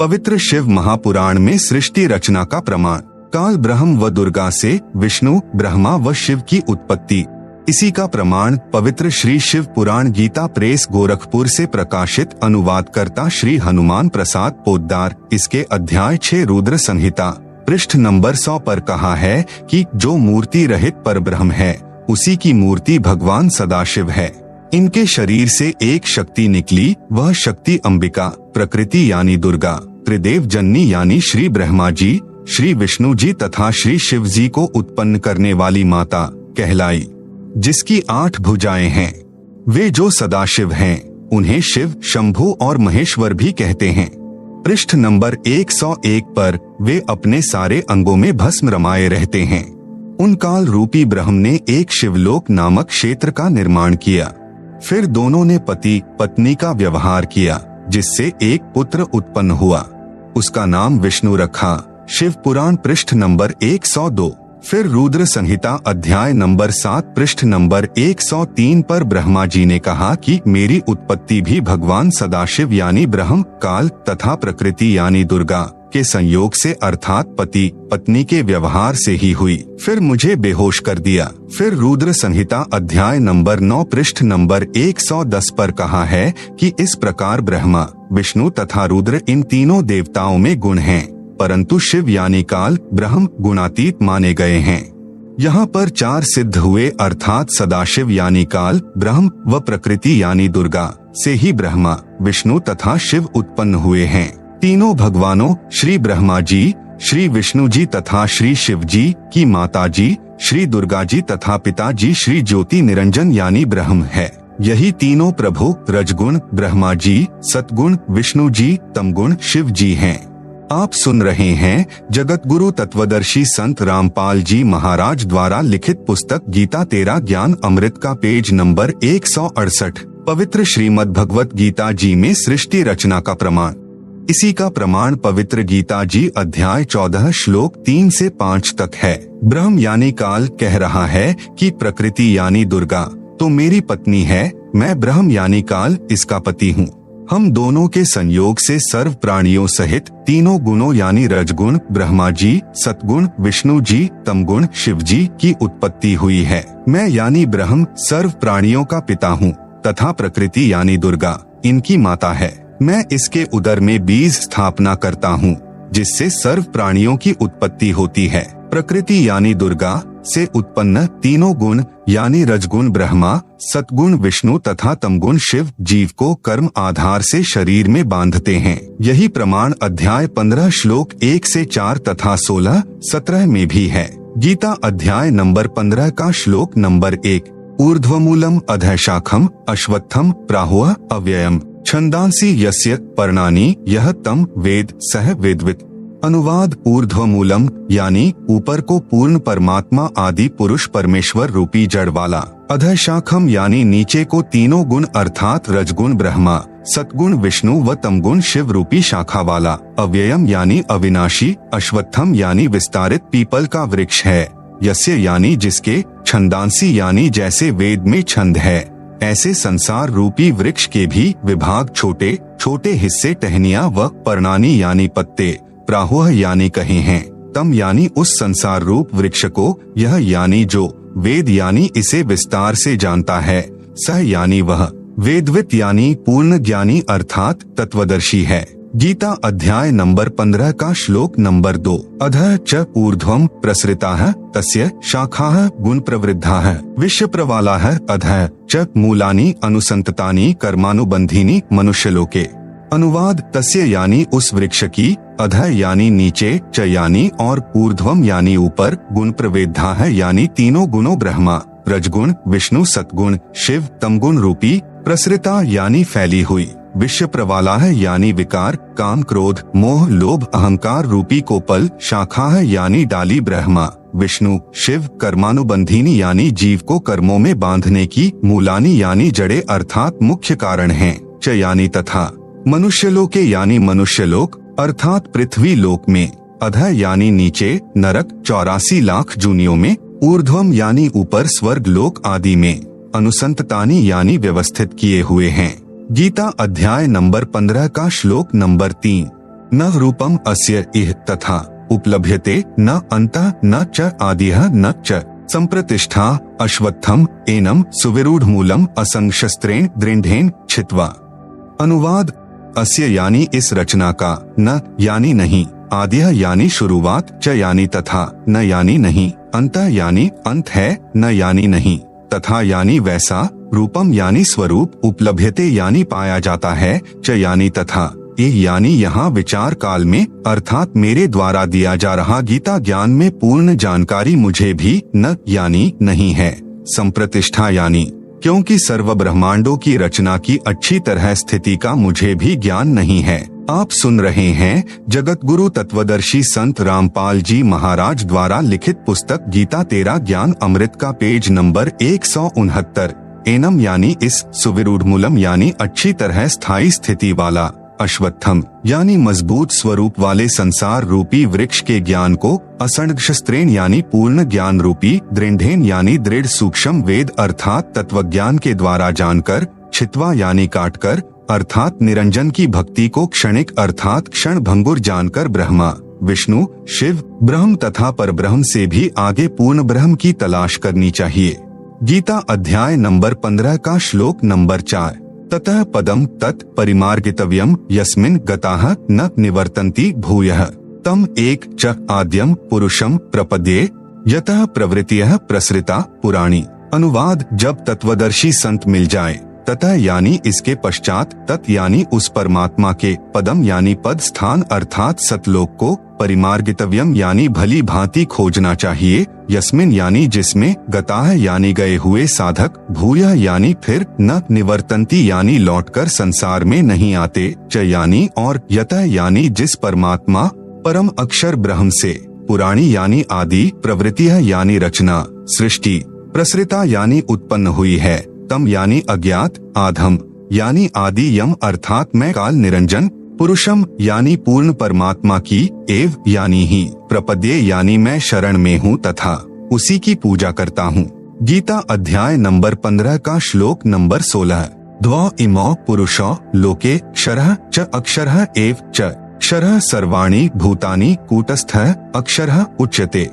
पवित्र शिव महापुराण में सृष्टि रचना का प्रमाण, काल ब्रह्म व दुर्गा से विष्णु, ब्रह्मा व शिव की उत्पत्ति। इसी का प्रमाण पवित्र श्री शिव पुराण गीता प्रेस गोरखपुर से प्रकाशित अनुवादकर्ता श्री हनुमान प्रसाद पोद्दार, इसके अध्याय 6 रुद्र संहिता पृष्ठ नंबर 100 पर कहा है कि जो मूर्ति रहित परब्रह्म है, उसी की मूर्ति भगवान सदाशिव है। इनके शरीर से एक शक्ति निकली, वह शक्ति अंबिका, प्रकृति यानी दुर्गा, त्रिदेव जननी यानी श्री ब्रह्मा जी, श्री विष्णु जी तथा श्री शिव जी को उत्पन्न करने वाली माता कहलाई, जिसकी 8 भुजाएं हैं। वे जो सदाशिव हैं, उन्हें शिव, शंभु और महेश्वर भी कहते हैं। पृष्ठ नंबर 101 पर वे अपने सारे अंगों में भस्म रमाए रहते हैं। उन काल रूपी ब्रह्म ने एक शिवलोक नामक क्षेत्र का निर्माण किया। फिर दोनों ने पति पत्नी का व्यवहार किया, जिससे एक पुत्र उत्पन्न हुआ। उसका नाम विष्णु रखा। शिव पुराण पृष्ठ नंबर 102। फिर रुद्र संहिता अध्याय नंबर 7 पृष्ठ नंबर 103 पर ब्रह्मा जी ने कहा कि मेरी उत्पत्ति भी भगवान सदाशिव यानी ब्रह्म, काल तथा प्रकृति यानी दुर्गा के संयोग से, अर्थात पति पत्नी के व्यवहार से ही हुई। फिर मुझे बेहोश कर दिया। फिर रुद्र संहिता अध्याय नंबर 9 पृष्ठ नंबर 110 पर कहा है कि इस प्रकार ब्रह्मा, विष्णु तथा रुद्र इन तीनों देवताओं में गुण हैं, परंतु शिव यानी काल ब्रह्म गुणातीत माने गए हैं। यहाँ पर 4 सिद्ध हुए, अर्थात सदाशिव यानी काल ब्रह्म व प्रकृति यानी दुर्गा से ही ब्रह्मा, विष्णु तथा शिव उत्पन्न हुए हैं। तीनों भगवानों श्री ब्रह्मा जी, श्री विष्णु जी तथा श्री शिव जी की माता जी श्री दुर्गा जी तथा पिता जी श्री ज्योति निरंजन यानी ब्रह्म है। यही तीनों प्रभु रजगुण ब्रह्मा जी, सतगुण विष्णु जी, तमगुण शिव जी हैं। आप सुन रहे हैं जगत गुरु तत्वदर्शी संत रामपाल जी महाराज द्वारा लिखित पुस्तक गीता तेरा ज्ञान अमृत का पेज नंबर 168, पवित्र श्रीमद् भगवत गीता जी में सृष्टि रचना का प्रमाण। इसी का प्रमाण पवित्र गीता जी अध्याय 14 श्लोक 3 से 5 तक है। ब्रह्म यानी काल कह रहा है कि प्रकृति यानी दुर्गा तो मेरी पत्नी है, मैं ब्रह्म यानी काल इसका पति हूँ। हम दोनों के संयोग से सर्व प्राणियों सहित तीनों गुणों यानी रजगुण ब्रह्मा जी, सतगुण विष्णु जी, तमगुण शिव जी की उत्पत्ति हुई है। मैं यानी ब्रह्म सर्व प्राणियों का पिता हूँ तथा प्रकृति यानी दुर्गा इनकी माता है। मैं इसके उदर में बीज स्थापना करता हूँ, जिससे सर्व प्राणियों की उत्पत्ति होती है। प्रकृति यानी दुर्गा से उत्पन्न तीनों गुण यानी रजगुण ब्रह्मा, सतगुण विष्णु तथा तमगुण शिव जीव को कर्म आधार से शरीर में बांधते हैं। यही प्रमाण अध्याय 15 श्लोक 1 से 4 तथा 16, 17 में भी है। गीता अध्याय नंबर 15 का श्लोक नंबर 1, ऊर्ध्वमूलम अधःशाखम अश्वत्थम प्राहुः अव्ययम छंदांसी यस्य पर्णानि यह तम वेद सह वेदवित्। अनुवाद ऊर्ध्वमूलम यानी ऊपर को पूर्ण परमात्मा आदि पुरुष परमेश्वर रूपी जड़ वाला, अधःशाखम यानी नीचे को तीनों गुण अर्थात रजगुण ब्रह्मा, सतगुण विष्णु व तमगुण शिव रूपी शाखा वाला, अव्ययम यानी अविनाशी, अश्वत्थम यानी विस्तारित पीपल का वृक्ष है, यस्य यानी जिसके, छंदांसी यानी जैसे वेद में छंद है, ऐसे संसार रूपी वृक्ष के भी विभाग छोटे छोटे हिस्से टहनियां व पर्णानी यानी पत्ते, प्राहुः यानी कहे हैं, तम यानी उस संसार रूप वृक्ष को, यह यानी जो, वेद यानी इसे विस्तार से जानता है, सह यानी वह, वेदवित यानी पूर्ण ज्ञानी अर्थात तत्वदर्शी है। गीता अध्याय नंबर 15 का श्लोक नंबर 2, अधः च ऊर्ध्वम प्रसृताः तस्य शाखाः गुण प्रवृद्धाः विश्वप्रवालाः अधः च मूलानि अनुसंततानि कर्मानुबंधीनि मनुष्यलोके। अनुवाद तस्य यानी उस वृक्ष की, अधः यानी नीचे, च यानी और ऊर्ध्वम यानी ऊपर, गुण प्रवेद्धा है यानी तीनों गुणों ब्रह्मा, रजगुण, विष्णु, सतगुण, शिव, तमगुण रूपी, प्रसृता यानी फैली हुई, विश्व प्रवाला है यानी विकार, काम, क्रोध, मोह, लोभ, अहंकार रूपी कोपल, शाखा है यानी डाली ब्रह्मा, विष्णु, शिव, कर्मानुबंधिनी यानी जीव को कर्मों में बांधने की, मूलानी यानी जड़े अर्थात मुख्य कारण हैं, च यानी तथा, मनुष्यलोके यानी मनुष्यलोक अर्थात पृथ्वी लोक में, अधः यानी नीचे, नरक 84 लाख जूनियों में, ऊर्ध्वम यानी ऊपर स्वर्ग लोक आदि में, अनुसंततानी यानी व्यवस्थित किए हुए हैं। गीता अध्याय नंबर 15 का श्लोक नंबर 3। न रूपम अस्य इह तथा उपलभ्यते न अंतः न च आदिह न च संप्रतिष्ठा अश्वत्थम एनम सुविरूढ़ मूलम असंशस्त्रेण दृढ़ेन छित्वा। अनुवाद, अस्य यानी इस रचना का, न यानी नहीं, आदिह यानी शुरुआत, च यानी तथा, न यानी नहीं, अंतः यानी अंत है, न यानी नहीं, तथा यानी वैसा, रूपम यानी स्वरूप, उपलभ्यते यानी पाया जाता है, च यानी तथा, ये यानी यहाँ विचार काल में अर्थात मेरे द्वारा दिया जा रहा गीता ज्ञान में पूर्ण जानकारी मुझे भी न यानी नहीं है, संप्रतिष्ठा यानी क्योंकि सर्व ब्रह्मांडों की रचना की अच्छी तरह स्थिति का मुझे भी ज्ञान नहीं है। आप सुन रहे हैं जगत गुरु तत्वदर्शी संत रामपाल जी महाराज द्वारा लिखित पुस्तक गीता तेरा ज्ञान अमृत का पेज नंबर 169। एनम यानी इस, सुविरूढ़ मूलम यानी अच्छी तरह स्थायी स्थिति वाला, अश्वत्थम यानी मजबूत स्वरूप वाले संसार रूपी वृक्ष के ज्ञान को, असंशस्त्रेण यानी पूर्ण ज्ञान रूपी, दृढ़ेन यानी दृढ़ सूक्ष्म वेद अर्थात तत्वज्ञान के द्वारा जानकर, छित्वा यानी काटकर अर्थात निरंजन की भक्ति को क्षणिक अर्थात क्षण भंगुर जानकर ब्रह्मा, विष्णु, शिव, ब्रह्म तथा परब्रह्म से भी आगे पूर्ण ब्रह्म की तलाश करनी चाहिए। गीता अध्याय नंबर 15 का श्लोक नंबर 4। ततः पदम तत् परिमार्गितव्यम यस्मिन् गताः न निवर्तन्ति भूयः तम एक च आद्यम पुरुषम प्रपद्ये यतः प्रवृत्तियः प्रसृता पुराणी। अनुवाद, जब तत्वदर्शी संत मिल जाए, ततः यानी इसके पश्चात, तत् यानी उस परमात्मा के, पदम यानी पद स्थान अर्थात सतलोक को, परिमार्गितव्यम यानी भली भांति खोजना चाहिए, यस्मिन यानी जिसमें, गताः यानी गए हुए साधक, भूयः यानी फिर, न निवर्तन्ति यानी लौटकर संसार में नहीं आते, च यानी और, यतः यानी जिस परमात्मा परम अक्षर ब्रह्म से, पुराणी यानी आदि, प्रवृत्तिः यानी रचना, सृष्टि, प्रसृता यानी उत्पन्न हुई है, तम यानी अज्ञात, आधम यानी आदि यम अर्थात मैं काल निरंजन, पुरुषम यानी पूर्ण परमात्मा की, एव यानी ही, प्रपद्ये यानी मैं शरण में हूँ तथा उसी की पूजा करता हूँ। गीता अध्याय नंबर 15 का श्लोक नंबर 16। द्वौ इमौ पुरुषौ लोके क्षरः च अक्षरः एव च क्षरः सर्वाणि भूतानि कूटस्थः अक्षरः उच्यते।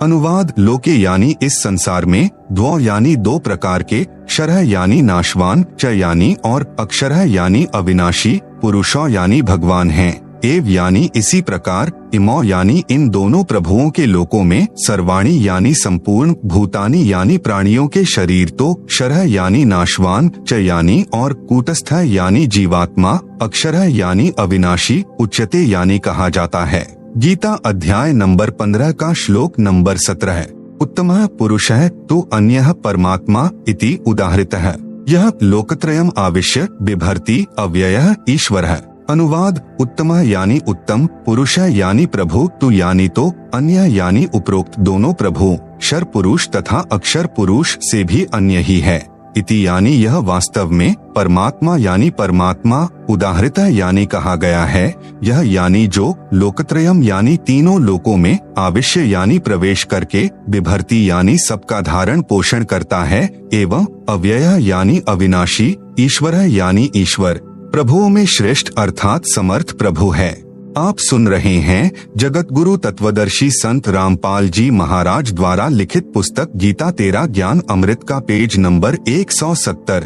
अनुवाद, लोके यानी इस संसार में, द्वौ यानी दो प्रकार के, क्षरः यानी नाशवान, च यानी और, अक्षरः यानी अविनाशी, पुरुषौ यानी भगवान हैं, एव यानी इसी प्रकार, इमौ यानी इन दोनों प्रभुओं के लोकों में, सर्वाणी यानी संपूर्ण, भूतानि यानी प्राणियों के शरीर तो, क्षरः यानी नाशवान, च यानी और, कूटस्थ यानी जीवात्मा, अक्षरः यानी अविनाशी, उच्यते यानी कहा जाता है। गीता अध्याय नंबर 15 का श्लोक नंबर 17। उत्तमः पुरुषः तु अन्यः परमात्मा इति उदाहृतः यह लोकत्रयम् आविश्य बिभर्ति अव्ययः ईश्वरः। अनुवाद, उत्तमः यानी उत्तम, पुरुषः यानी प्रभु, तु यानी तो, अन्य यानी उपरोक्त दोनों प्रभु, क्षर पुरुष तथा अक्षर पुरुष से भी अन्य ही है, इति यानी यह वास्तव में, परमात्मा यानी परमात्मा, उदाहृतः यानी कहा गया है, यह यानी जो, लोकत्रयम यानी तीनों लोकों में, आविश्य यानी प्रवेश करके, बिभर्ति यानी सबका धारण पोषण करता है, एवं अव्ययः यानी अविनाशी, ईश्वरः यानी ईश्वर, प्रभुओं में श्रेष्ठ अर्थात समर्थ प्रभु है। आप सुन रहे हैं जगत गुरु तत्वदर्शी संत रामपाल जी महाराज द्वारा लिखित पुस्तक गीता तेरा ज्ञान अमृत का पेज नंबर 170।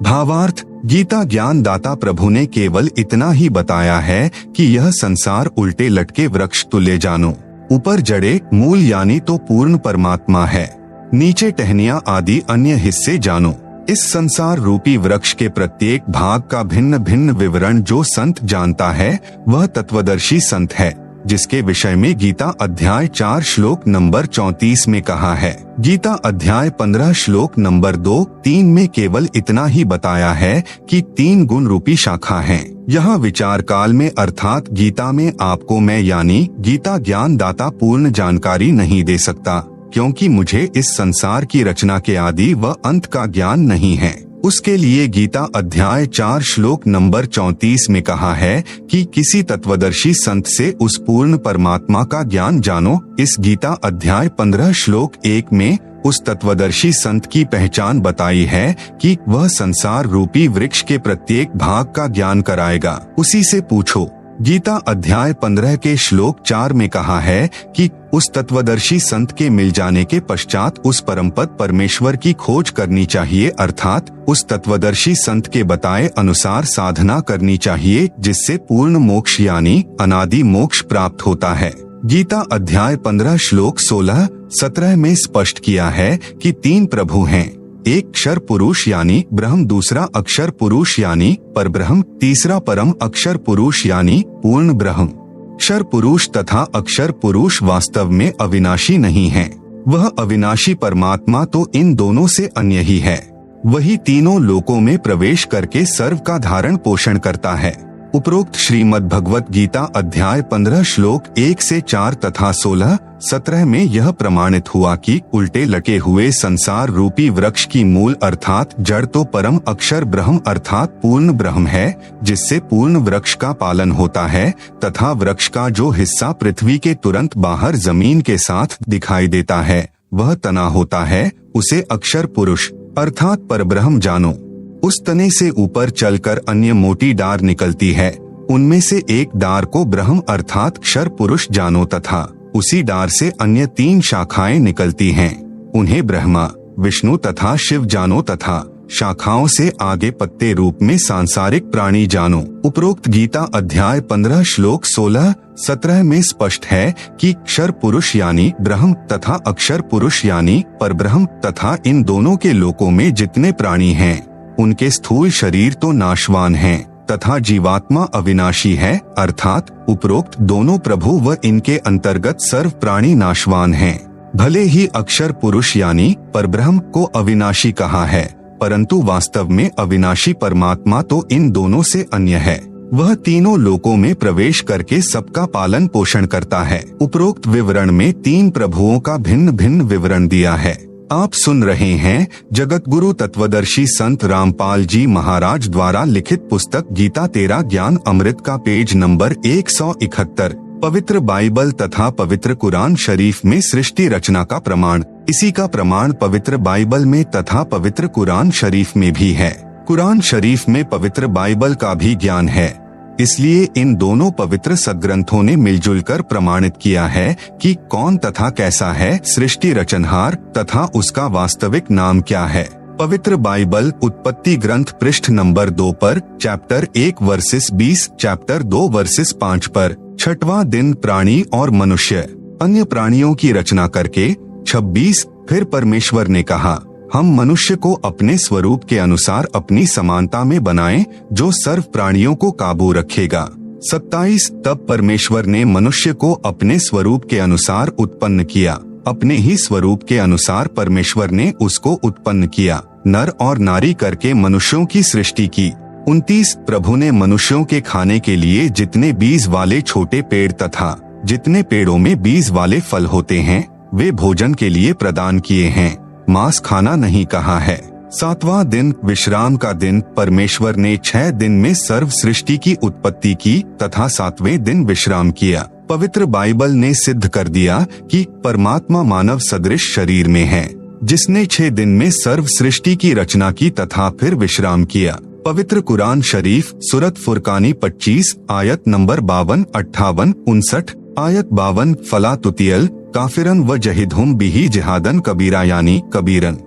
भावार्थ, गीता ज्ञान दाता प्रभु ने केवल इतना ही बताया है कि यह संसार उल्टे लटके वृक्ष तुल्य जानो, ऊपर जड़े मूल यानी तो पूर्ण परमात्मा है, नीचे टहनियां आदि अन्य हिस्से जानो। इस संसार रूपी वृक्ष के प्रत्येक भाग का भिन्न भिन्न विवरण जो संत जानता है वह तत्वदर्शी संत है, जिसके विषय में गीता अध्याय 4 श्लोक नंबर 34 में कहा है। गीता अध्याय 15 श्लोक नंबर 2-3 में केवल इतना ही बताया है कि 3 गुण रूपी शाखा हैं। यहाँ विचार काल में अर्थात गीता में आपको मैं यानी गीता ज्ञान दाता पूर्ण जानकारी नहीं दे सकता, क्योंकि मुझे इस संसार की रचना के आदि व अंत का ज्ञान नहीं है। उसके लिए गीता अध्याय 4 श्लोक नंबर 34 में कहा है कि किसी तत्वदर्शी संत से उस पूर्ण परमात्मा का ज्ञान जानो। इस गीता अध्याय 15 श्लोक 1 में उस तत्वदर्शी संत की पहचान बताई है कि वह संसार रूपी वृक्ष के प्रत्येक भाग का ज्ञान कराएगा, उसी से पूछो। गीता अध्याय 15 के श्लोक 4 में कहा है कि उस तत्वदर्शी संत के मिल जाने के पश्चात उस परमपद परमेश्वर की खोज करनी चाहिए, अर्थात उस तत्वदर्शी संत के बताए अनुसार साधना करनी चाहिए, जिससे पूर्ण मोक्ष यानी अनादि मोक्ष प्राप्त होता है। गीता अध्याय 15 श्लोक 16-17 में स्पष्ट किया है कि 3 प्रभु हैं, एक क्षर पुरुष यानी ब्रह्म, दूसरा अक्षर पुरुष यानी परब्रह्म, तीसरा परम अक्षर पुरुष यानी पूर्ण ब्रह्म। क्षर पुरुष तथा अक्षर पुरुष वास्तव में अविनाशी नहीं हैं। वह अविनाशी परमात्मा तो इन दोनों से अन्य ही है। वही तीनों लोकों में प्रवेश करके सर्व का धारण पोषण करता है। उपरोक्त श्रीमद् भगवत गीता अध्याय 15 श्लोक 1 से 4 तथा 16-17 में यह प्रमाणित हुआ कि उल्टे लटे हुए संसार रूपी वृक्ष की मूल अर्थात जड़ तो परम अक्षर ब्रह्म अर्थात पूर्ण ब्रह्म है, जिससे पूर्ण वृक्ष का पालन होता है, तथा वृक्ष का जो हिस्सा पृथ्वी के तुरंत बाहर जमीन के साथ दिखाई देता है वह तना होता है, उसे अक्षर पुरुष अर्थात परब्रह्म जानो। उस तने से ऊपर चलकर अन्य मोटी डार निकलती है, उनमें से एक डार को ब्रह्म अर्थात क्षर पुरुष जानो, तथा उसी डार से अन्य 3 शाखाएं निकलती हैं, उन्हें ब्रह्मा, विष्णु तथा शिव जानो, तथा शाखाओं से आगे पत्ते रूप में सांसारिक प्राणी जानो। उपरोक्त गीता अध्याय 15 श्लोक 16-17 में स्पष्ट है कि क्षर पुरुष यानी ब्रह्म तथा अक्षर पुरुष यानी परब्रह्म तथा इन दोनों के लोकों में जितने प्राणी हैं उनके स्थूल शरीर तो नाशवान हैं, तथा जीवात्मा अविनाशी है, अर्थात उपरोक्त दोनों प्रभु व इनके अंतर्गत सर्व प्राणी नाशवान हैं। भले ही अक्षर पुरुष यानी परब्रह्म को अविनाशी कहा है, परंतु वास्तव में अविनाशी परमात्मा तो इन दोनों से अन्य है। वह तीनों लोकों में प्रवेश करके सबका पालन पोषण करता है। उपरोक्त विवरण में 3 प्रभुओं का भिन्न भिन्न विवरण दिया है। आप सुन रहे हैं जगत गुरु तत्वदर्शी संत रामपाल जी महाराज द्वारा लिखित पुस्तक गीता तेरा ज्ञान अमृत का पेज नंबर 171, पवित्र बाइबल तथा पवित्र कुरान शरीफ में सृष्टि रचना का प्रमाण। इसी का प्रमाण पवित्र बाइबल में तथा पवित्र कुरान शरीफ में भी है। कुरान शरीफ में पवित्र बाइबल का भी ज्ञान है, इसलिए इन दोनों पवित्र सद्ग्रंथों ने मिलजुल कर प्रमाणित किया है कि कौन तथा कैसा है सृष्टि रचनहार तथा उसका वास्तविक नाम क्या है। पवित्र बाइबल उत्पत्ति ग्रंथ पृष्ठ नंबर 2 पर चैप्टर 1 वर्सेस 20, चैप्टर 2 वर्सेस 5 पर 6वां दिन प्राणी और मनुष्य अन्य प्राणियों की रचना करके 26 फिर परमेश्वर ने कहा हम मनुष्य को अपने स्वरूप के अनुसार अपनी समानता में बनाएं, जो सर्व प्राणियों को काबू रखेगा। 27 तब परमेश्वर ने मनुष्य को अपने स्वरूप के अनुसार उत्पन्न किया, अपने ही स्वरूप के अनुसार परमेश्वर ने उसको उत्पन्न किया, नर और नारी करके मनुष्यों की सृष्टि की। 29 प्रभु ने मनुष्यों के खाने के लिए जितने बीज वाले छोटे पेड़ तथा जितने पेड़ों में बीज वाले फल होते हैं वे भोजन के लिए प्रदान किए हैं, मांस खाना नहीं कहा है। 7वां दिन विश्राम का दिन, परमेश्वर ने 6 दिन में सर्व सृष्टि की उत्पत्ति की तथा 7वें दिन विश्राम किया। पवित्र बाइबल ने सिद्ध कर दिया कि परमात्मा मानव सदृश शरीर में है, जिसने 6 दिन में सर्व सृष्टि की रचना की तथा फिर विश्राम किया। पवित्र कुरान शरीफ सूरत फुरकानी 25 आयत नंबर 52, 58, 59, आयत 52 फला तुतियल काफिरन व जहिदहुम बिही जिहादन कबीरा यानी कबीरन।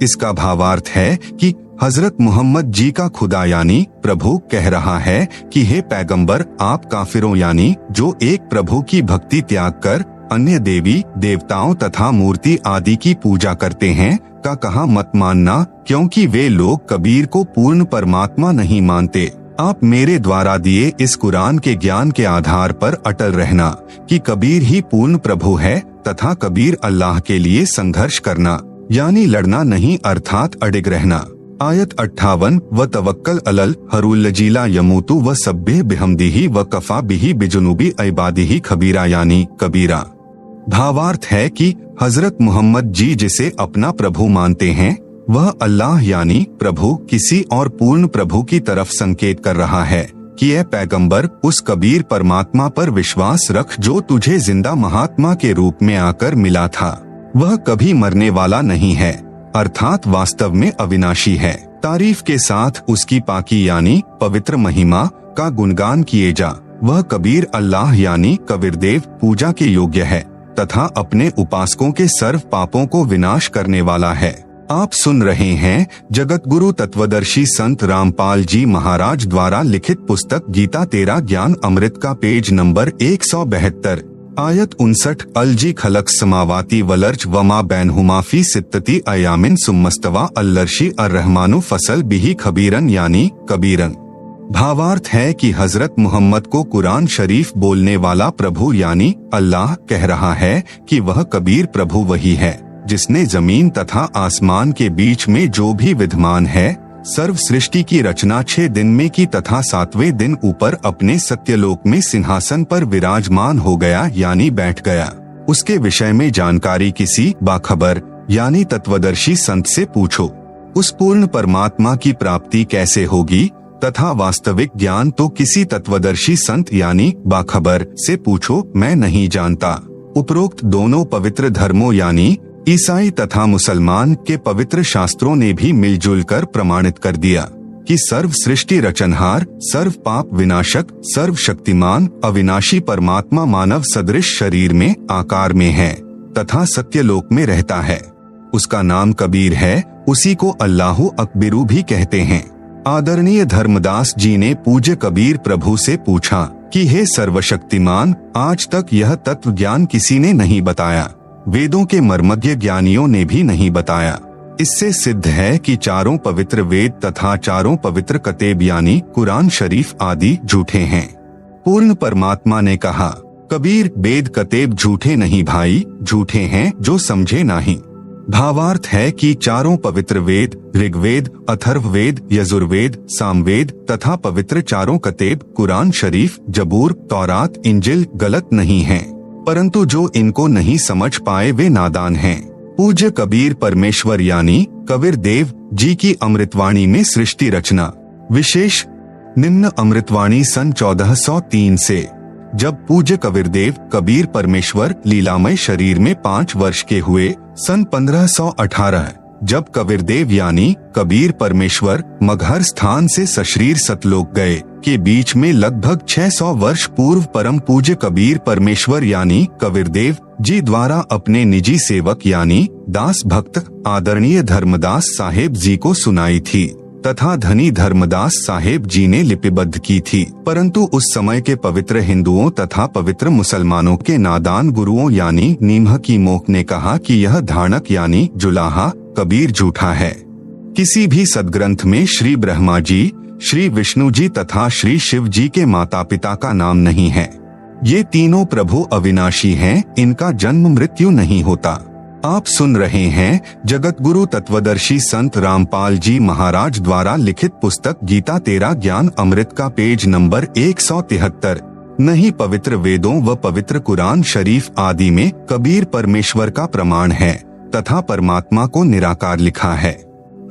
इसका भावार्थ है कि हजरत मोहम्मद जी का खुदा यानी प्रभु कह रहा है कि हे पैगंबर, आप काफिरों यानी जो एक प्रभु की भक्ति त्याग कर अन्य देवी देवताओं तथा मूर्ति आदि की पूजा करते हैं का कहा मत मानना, क्योंकि वे लोग कबीर को पूर्ण परमात्मा नहीं मानते। आप मेरे द्वारा दिए इस कुरान के ज्ञान के आधार पर अटल रहना कि कबीर ही पूर्ण प्रभु है तथा कबीर अल्लाह के लिए संघर्ष करना यानी लड़ना नहीं अर्थात अडिग रहना। आयत 58 व तवक्कल अलल हरूल्लजीला यमूतु व सब्बे बिहमदिही व कफा बिही बिजुनुबी इबादिही खबीरा यानी कबीरा। भावार्थ है कि हजरत मोहम्मद जी जिसे अपना प्रभु मानते हैं वह अल्लाह यानी प्रभु किसी और पूर्ण प्रभु की तरफ संकेत कर रहा है कि यह पैगंबर उस कबीर परमात्मा पर विश्वास रख जो तुझे जिंदा महात्मा के रूप में आकर मिला था। वह कभी मरने वाला नहीं है अर्थात वास्तव में अविनाशी है। तारीफ के साथ उसकी पाकी यानी पवित्र महिमा का गुणगान किए जा। वह कबीर अल्लाह यानी कबीरदेव पूजा के योग्य है तथा अपने उपासकों के सर्व पापों को विनाश करने वाला है। आप सुन रहे हैं जगत गुरु तत्वदर्शी संत रामपाल जी महाराज द्वारा लिखित पुस्तक गीता तेरा ज्ञान अमृत का पेज नंबर 172 आयत 59 अलजी खलक समावाती वलर्ज वमा बैनहुमा फी सित्तती अयामिन सुम्मस्तवा अल्लर्शी अर्रहमानु फसल बिही खबीरन यानी कबीरन। भावार्थ है कि हजरत मोहम्मद को कुरान शरीफ बोलने वाला प्रभु यानी अल्लाह कह रहा है कि वह कबीर प्रभु वही है जिसने जमीन तथा आसमान के बीच में जो भी विद्यमान है सर्व सृष्टि की रचना 6 दिन में की तथा 7वें दिन ऊपर अपने सत्यलोक में सिंहासन पर विराजमान हो गया यानी बैठ गया। उसके विषय में जानकारी किसी बाखबर यानी तत्वदर्शी संत से पूछो। उस पूर्ण परमात्मा की प्राप्ति कैसे होगी तथा वास्तविक ज्ञान तो किसी तत्वदर्शी संत यानी बाखबर से पूछो, मैं नहीं जानता। उपरोक्त दोनों पवित्र धर्मों यानी ईसाई तथा मुसलमान के पवित्र शास्त्रों ने भी मिलजुल कर प्रमाणित कर दिया कि सर्व सृष्टि रचनहार, सर्व पाप विनाशक, सर्व शक्तिमान अविनाशी परमात्मा मानव सदृश शरीर में आकार में है तथा सत्यलोक में रहता है। उसका नाम कबीर है। उसी को अल्लाहु अकबिरू भी कहते हैं। आदरणीय धर्मदास जी ने पूज्य कबीर प्रभु से पूछा कि हे सर्वशक्तिमान, आज तक यह तत्व ज्ञान किसी ने नहीं बताया, वेदों के मर्मज्ञ ज्ञानियों ने भी नहीं बताया। इससे सिद्ध है कि चारों पवित्र वेद तथा चारों पवित्र कतेब यानी कुरान शरीफ आदि झूठे हैं। पूर्ण परमात्मा ने कहा, कबीर वेद कतेब झूठे नहीं भाई, झूठे हैं जो समझे नहीं। भावार्थ है कि चारों पवित्र वेद ऋग्वेद, अथर्ववेद, यजुर्वेद, सामवेद तथा पवित्र चारों कतेब कुरान शरीफ, जबूर, तौरात, इंजिल गलत नहीं हैं, परंतु जो इनको नहीं समझ पाए वे नादान हैं। पूज्य कबीर परमेश्वर यानी कबीर देव जी की अमृतवाणी में सृष्टि रचना विशेष निम्न अमृतवाणी सन 1403 से जब पूज्य कबीरदेव कबीर परमेश्वर लीलामय शरीर में 5 वर्ष के हुए, सन 1518 जब कबीरदेव यानी कबीर परमेश्वर मगहर स्थान से सशरीर सतलोक गए के बीच में लगभग 600 वर्ष पूर्व परम पूज्य कबीर परमेश्वर यानी कबीरदेव जी द्वारा अपने निजी सेवक यानी दास भक्त आदरणीय धर्मदास साहेब जी को सुनाई थी तथा धनी धर्मदास साहेब जी ने लिपिबद्ध की थी। परंतु उस समय के पवित्र हिंदुओं तथा पवित्र मुसलमानों के नादान गुरुओं यानी नीमह की मोक ने कहा कि यह धानक यानी जुलाहा कबीर झूठा है। किसी भी सदग्रंथ में श्री ब्रह्मा जी, श्री विष्णु जी तथा श्री शिव जी के माता पिता का नाम नहीं है। ये तीनों प्रभु अविनाशी हैं, इनका जन्म मृत्यु नहीं होता। आप सुन रहे हैं जगत गुरु तत्वदर्शी संत रामपाल जी महाराज द्वारा लिखित पुस्तक गीता तेरा ज्ञान अमृत का पेज नंबर 173। नहीं पवित्र वेदों व पवित्र कुरान शरीफ आदि में कबीर परमेश्वर का प्रमाण है तथा परमात्मा को निराकार लिखा है।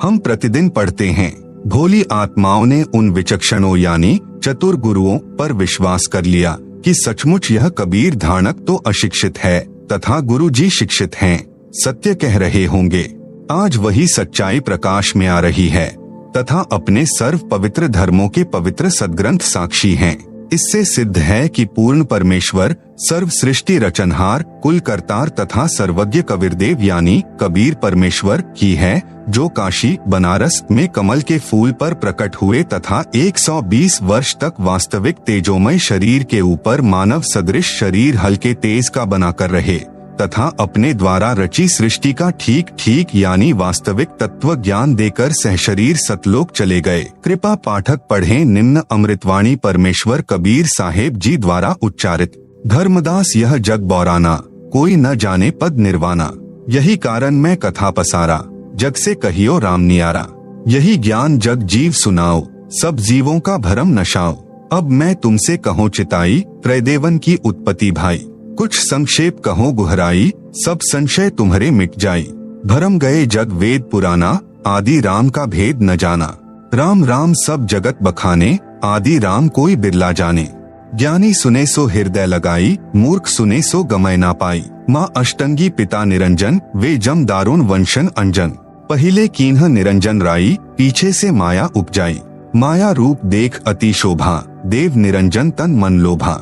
हम प्रतिदिन पढ़ते हैं। भोली आत्माओं ने उन विचक्षणों यानी चतुर गुरुओं पर विश्वास कर लिया कि सचमुच यह कबीर धानक तो अशिक्षित है तथा गुरु जी शिक्षित हैं, सत्य कह रहे होंगे। आज वही सच्चाई प्रकाश में आ रही है तथा अपने सर्व पवित्र धर्मों के पवित्र सदग्रंथ साक्षी हैं। इससे सिद्ध है कि पूर्ण परमेश्वर सर्व सृष्टि रचनहार कुल करतार तथा सर्वज्ञ कबीरदेव यानी कबीर परमेश्वर ही है, जो काशी बनारस में कमल के फूल पर प्रकट हुए तथा 120 वर्ष तक वास्तविक तेजोमय शरीर के ऊपर मानव सदृश शरीर हल्के तेज का बनाकर रहे तथा अपने द्वारा रची सृष्टि का ठीक ठीक यानी वास्तविक तत्व ज्ञान देकर सहशरीर सतलोक चले गए। कृपा पाठक पढ़ें निम्न अमृतवाणी परमेश्वर कबीर साहेब जी द्वारा उच्चारित। धर्मदास यह जग बौराना, कोई न जाने पद निर्वाणा। यही कारण मैं कथा पसारा, जग से कहियो राम नियारा। यही ज्ञान जग जीव सुनाओ, सब जीवों का भरम नशाओ। अब मैं तुमसे कहूँ चिताई, त्रैदेवन की उत्पत्ति भाई। कुछ संक्षेप कहो गुहराई, सब संशय तुम्हारे मिट जाई। भरम गए जग वेद पुराना, आदि राम का भेद न जाना। राम राम सब जगत बखाने, आदि राम कोई बिरला जाने। ज्ञानी सुने सो हृदय लगाई, मूर्ख सुने सो गमय ना पाई। माँ अष्टंगी पिता निरंजन, वे जम दारुण वंशन अंजन। पहिले कीन्ह निरंजन राई, पीछे से माया उपजाई। माया रूप देख अति शोभा, देव निरंजन तन मन लोभा।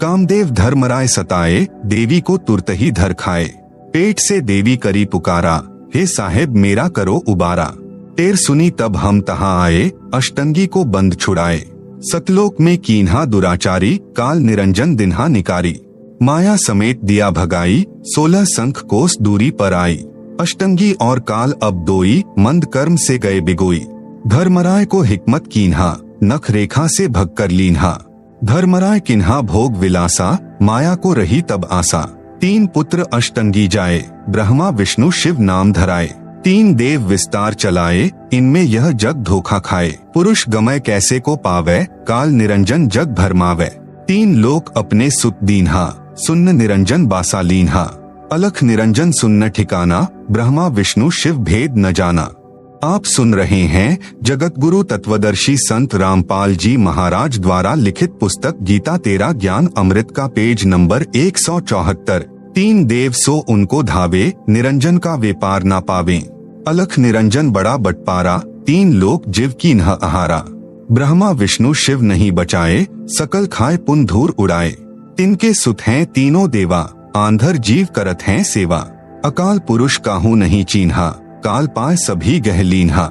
कामदेव धर्मराय सताए, देवी को तुरत ही धर खाए। पेट से देवी करी पुकारा, हे साहेब मेरा करो उबारा। टेर सुनी तब हम तहाँ आए, अष्टंगी को बंद छुड़ाए। सतलोक में कीन्हा दुराचारी, काल निरंजन दिन्हा निकारी। माया समेत दिया भगाई, 16 संख कोस दूरी पर आई। अष्टंगी और काल अब दोई, मंद कर्म से गए बिगोई। धर्मराय को हिकमत कीन्हा, नख रेखा से भग कर लीन्हा। धर्मराय किन्हा भोग विलासा, माया को रही तब आसा। 3 पुत्र अष्टंगी जाए, ब्रह्मा विष्णु शिव नाम धराए। 3 देव विस्तार चलाए, इनमें यह जग धोखा खाए। पुरुष गमय कैसे को पावे, काल निरंजन जग भरमावे। 3 लोक अपने सुत दीन्हा, सुन्न निरंजन बासा लीन्हा। अलख निरंजन सुन्न ठिकाना, ब्रह्मा विष्णु शिव भेद न जाना। आप सुन रहे हैं जगत गुरु तत्वदर्शी संत रामपाल जी महाराज द्वारा लिखित पुस्तक गीता तेरा ज्ञान अमृत का पेज नंबर 174। 3 देव सो उनको धावे, निरंजन का व्यापार ना पावे। अलख निरंजन बड़ा बटपारा, 3 लोक जीव की न आहारा। ब्रह्मा विष्णु शिव नहीं बचाए, सकल खाए पुन धूर उड़ाए। तिनके सुत हैं तीनों देवा, आंधर जीव करत हैं सेवा। अकाल पुरुष काहू नहीं चीन्हा, काल पाए सभी गहलीन्हा।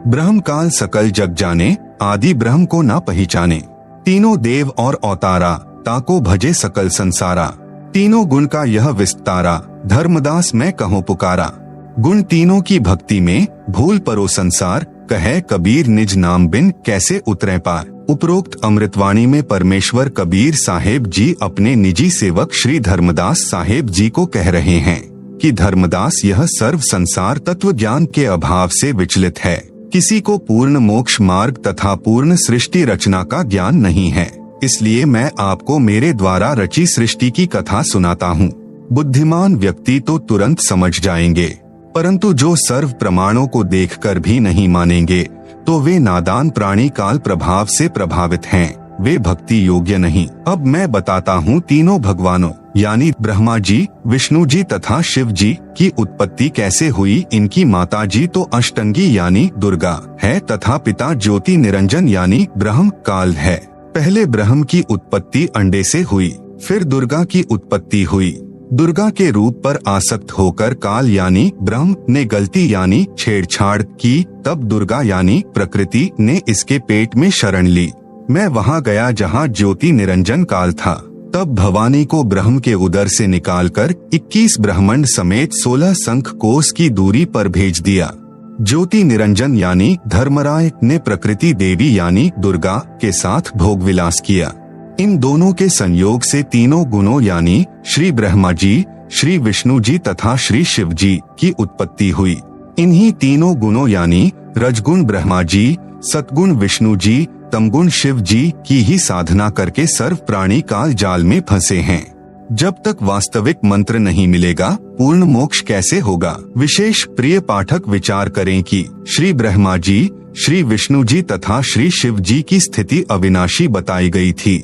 ब्रह्म काल सकल जग जाने, आदि ब्रह्म को ना पहचाने। तीनों देव और अवतारा, ताको भजे सकल संसारा। तीनों गुण का यह विस्तारा, धर्मदास मैं कहूँ पुकारा। गुण तीनों की भक्ति में, भूल परो संसार। कहे कबीर निज नाम बिन, कैसे उतरे पार। उपरोक्त अमृतवाणी में परमेश्वर कबीर साहेब जी अपने निजी सेवक श्री धर्मदास साहेब जी को कह रहे हैं कि धर्मदास यह सर्व संसार तत्व ज्ञान के अभाव से विचलित है। किसी को पूर्ण मोक्ष मार्ग तथा पूर्ण सृष्टि रचना का ज्ञान नहीं है। इसलिए मैं आपको मेरे द्वारा रची सृष्टि की कथा सुनाता हूँ। बुद्धिमान व्यक्ति तो तुरंत समझ जाएंगे, परंतु जो सर्व प्रमाणों को देखकर भी नहीं मानेंगे तो वे नादान प्राणी काल प्रभाव से प्रभावित हैं। वे भक्ति योग्य नहीं। अब मैं बताता हूँ तीनों भगवानों यानी ब्रह्मा जी, विष्णु जी तथा शिव जी की उत्पत्ति कैसे हुई। इनकी माता जी तो अष्टंगी यानी दुर्गा है तथा पिता ज्योति निरंजन यानी ब्रह्म काल है। पहले ब्रह्म की उत्पत्ति अंडे से हुई, फिर दुर्गा की उत्पत्ति हुई। दुर्गा के रूप पर आसक्त होकर काल यानी ब्रह्म ने गलती यानी छेड़छाड़ की, तब दुर्गा यानी प्रकृति ने इसके पेट में शरण ली। मैं वहाँ गया जहाँ ज्योति निरंजन काल था। तब भवानी को ब्रह्म के उदर से निकालकर 21 ब्रह्मांड समेत 16 संख कोस की दूरी पर भेज दिया। ज्योति निरंजन यानी धर्मराय ने प्रकृति देवी यानी दुर्गा के साथ भोग विलास किया। इन दोनों के संयोग से तीनों गुणों यानी श्री ब्रह्मा जी, श्री विष्णु जी तथा श्री शिव जी की उत्पत्ति हुई। इन्हीं तीनों गुणों यानी रजगुण ब्रह्मा जी, सतगुण विष्णु जी, तमगुण शिव जी की ही साधना करके सर्व प्राणी काल जाल में फंसे हैं। जब तक वास्तविक मंत्र नहीं मिलेगा पूर्ण मोक्ष कैसे होगा। विशेष प्रिय पाठक विचार करें कि श्री ब्रह्मा जी, श्री विष्णु जी तथा श्री शिव जी की स्थिति अविनाशी बताई गई थी।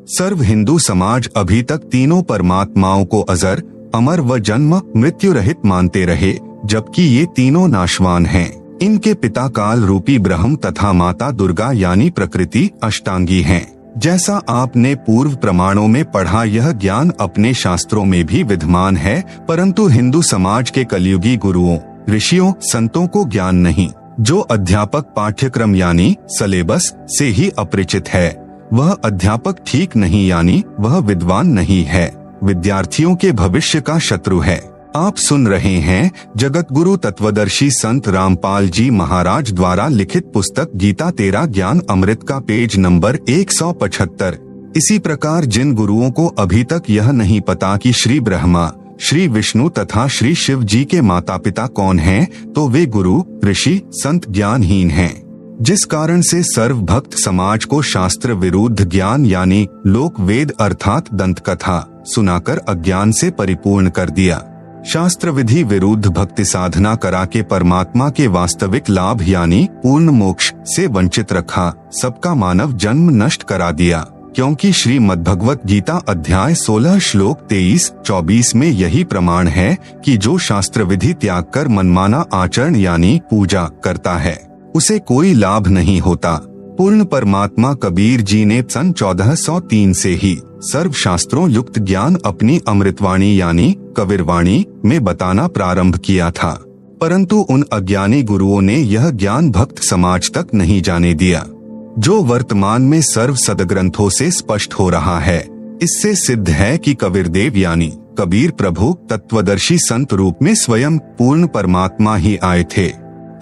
सर्व हिंदू समाज अभी तक तीनों परमात्माओं को अजर, अमर व जन्म मृत्यु रहित मानते रहे, जबकि ये तीनों नाशवान हैं। इनके पिता काल रूपी ब्रह्म तथा माता दुर्गा यानी प्रकृति अष्टांगी हैं। जैसा आपने पूर्व प्रमाणों में पढ़ा, यह ज्ञान अपने शास्त्रों में भी विद्यमान है, परंतु हिंदू समाज के कलयुगी गुरुओं, ऋषियों, संतों को ज्ञान नहीं। जो अध्यापक पाठ्यक्रम यानी सिलेबस से ही अपरिचित है, वह अध्यापक ठीक नहीं यानी वह विद्वान नहीं है, विद्यार्थियों के भविष्य का शत्रु है। आप सुन रहे हैं जगत गुरु तत्वदर्शी संत रामपाल जी महाराज द्वारा लिखित पुस्तक गीता तेरा ज्ञान अमृत का पेज नंबर 175। इसी प्रकार जिन गुरुओं को अभी तक यह नहीं पता कि श्री ब्रह्मा, श्री विष्णु तथा श्री शिव जी के माता पिता कौन हैं, तो वे गुरु, ऋषि, संत ज्ञानहीन हैं, जिस कारण से सर्व भक्त समाज को शास्त्र विरुद्ध ज्ञान यानी लोक वेद अर्थात दंत कथा सुनाकर अज्ञान से परिपूर्ण कर दिया। शास्त्र विधि विरुद्ध भक्ति साधना करा के परमात्मा के वास्तविक लाभ यानी पूर्ण मोक्ष से वंचित रखा, सबका मानव जन्म नष्ट करा दिया। क्योंकि श्रीमद् भगवत गीता अध्याय 16 श्लोक 23-24 में यही प्रमाण है कि जो शास्त्र विधि त्याग कर मनमाना आचरण यानी पूजा करता है उसे कोई लाभ नहीं होता। पूर्ण परमात्मा कबीर जी ने सन 1403 से ही सर्व शास्त्रों युक्त ज्ञान अपनी अमृतवाणी यानी कबीरवाणी में बताना प्रारंभ किया था, परंतु उन अज्ञानी गुरुओं ने यह ज्ञान भक्त समाज तक नहीं जाने दिया, जो वर्तमान में सर्व सदग्रंथों से स्पष्ट हो रहा है। इससे सिद्ध है कि कबीरदेव यानी कबीर प्रभु तत्वदर्शी संत रूप में स्वयं पूर्ण परमात्मा ही आए थे।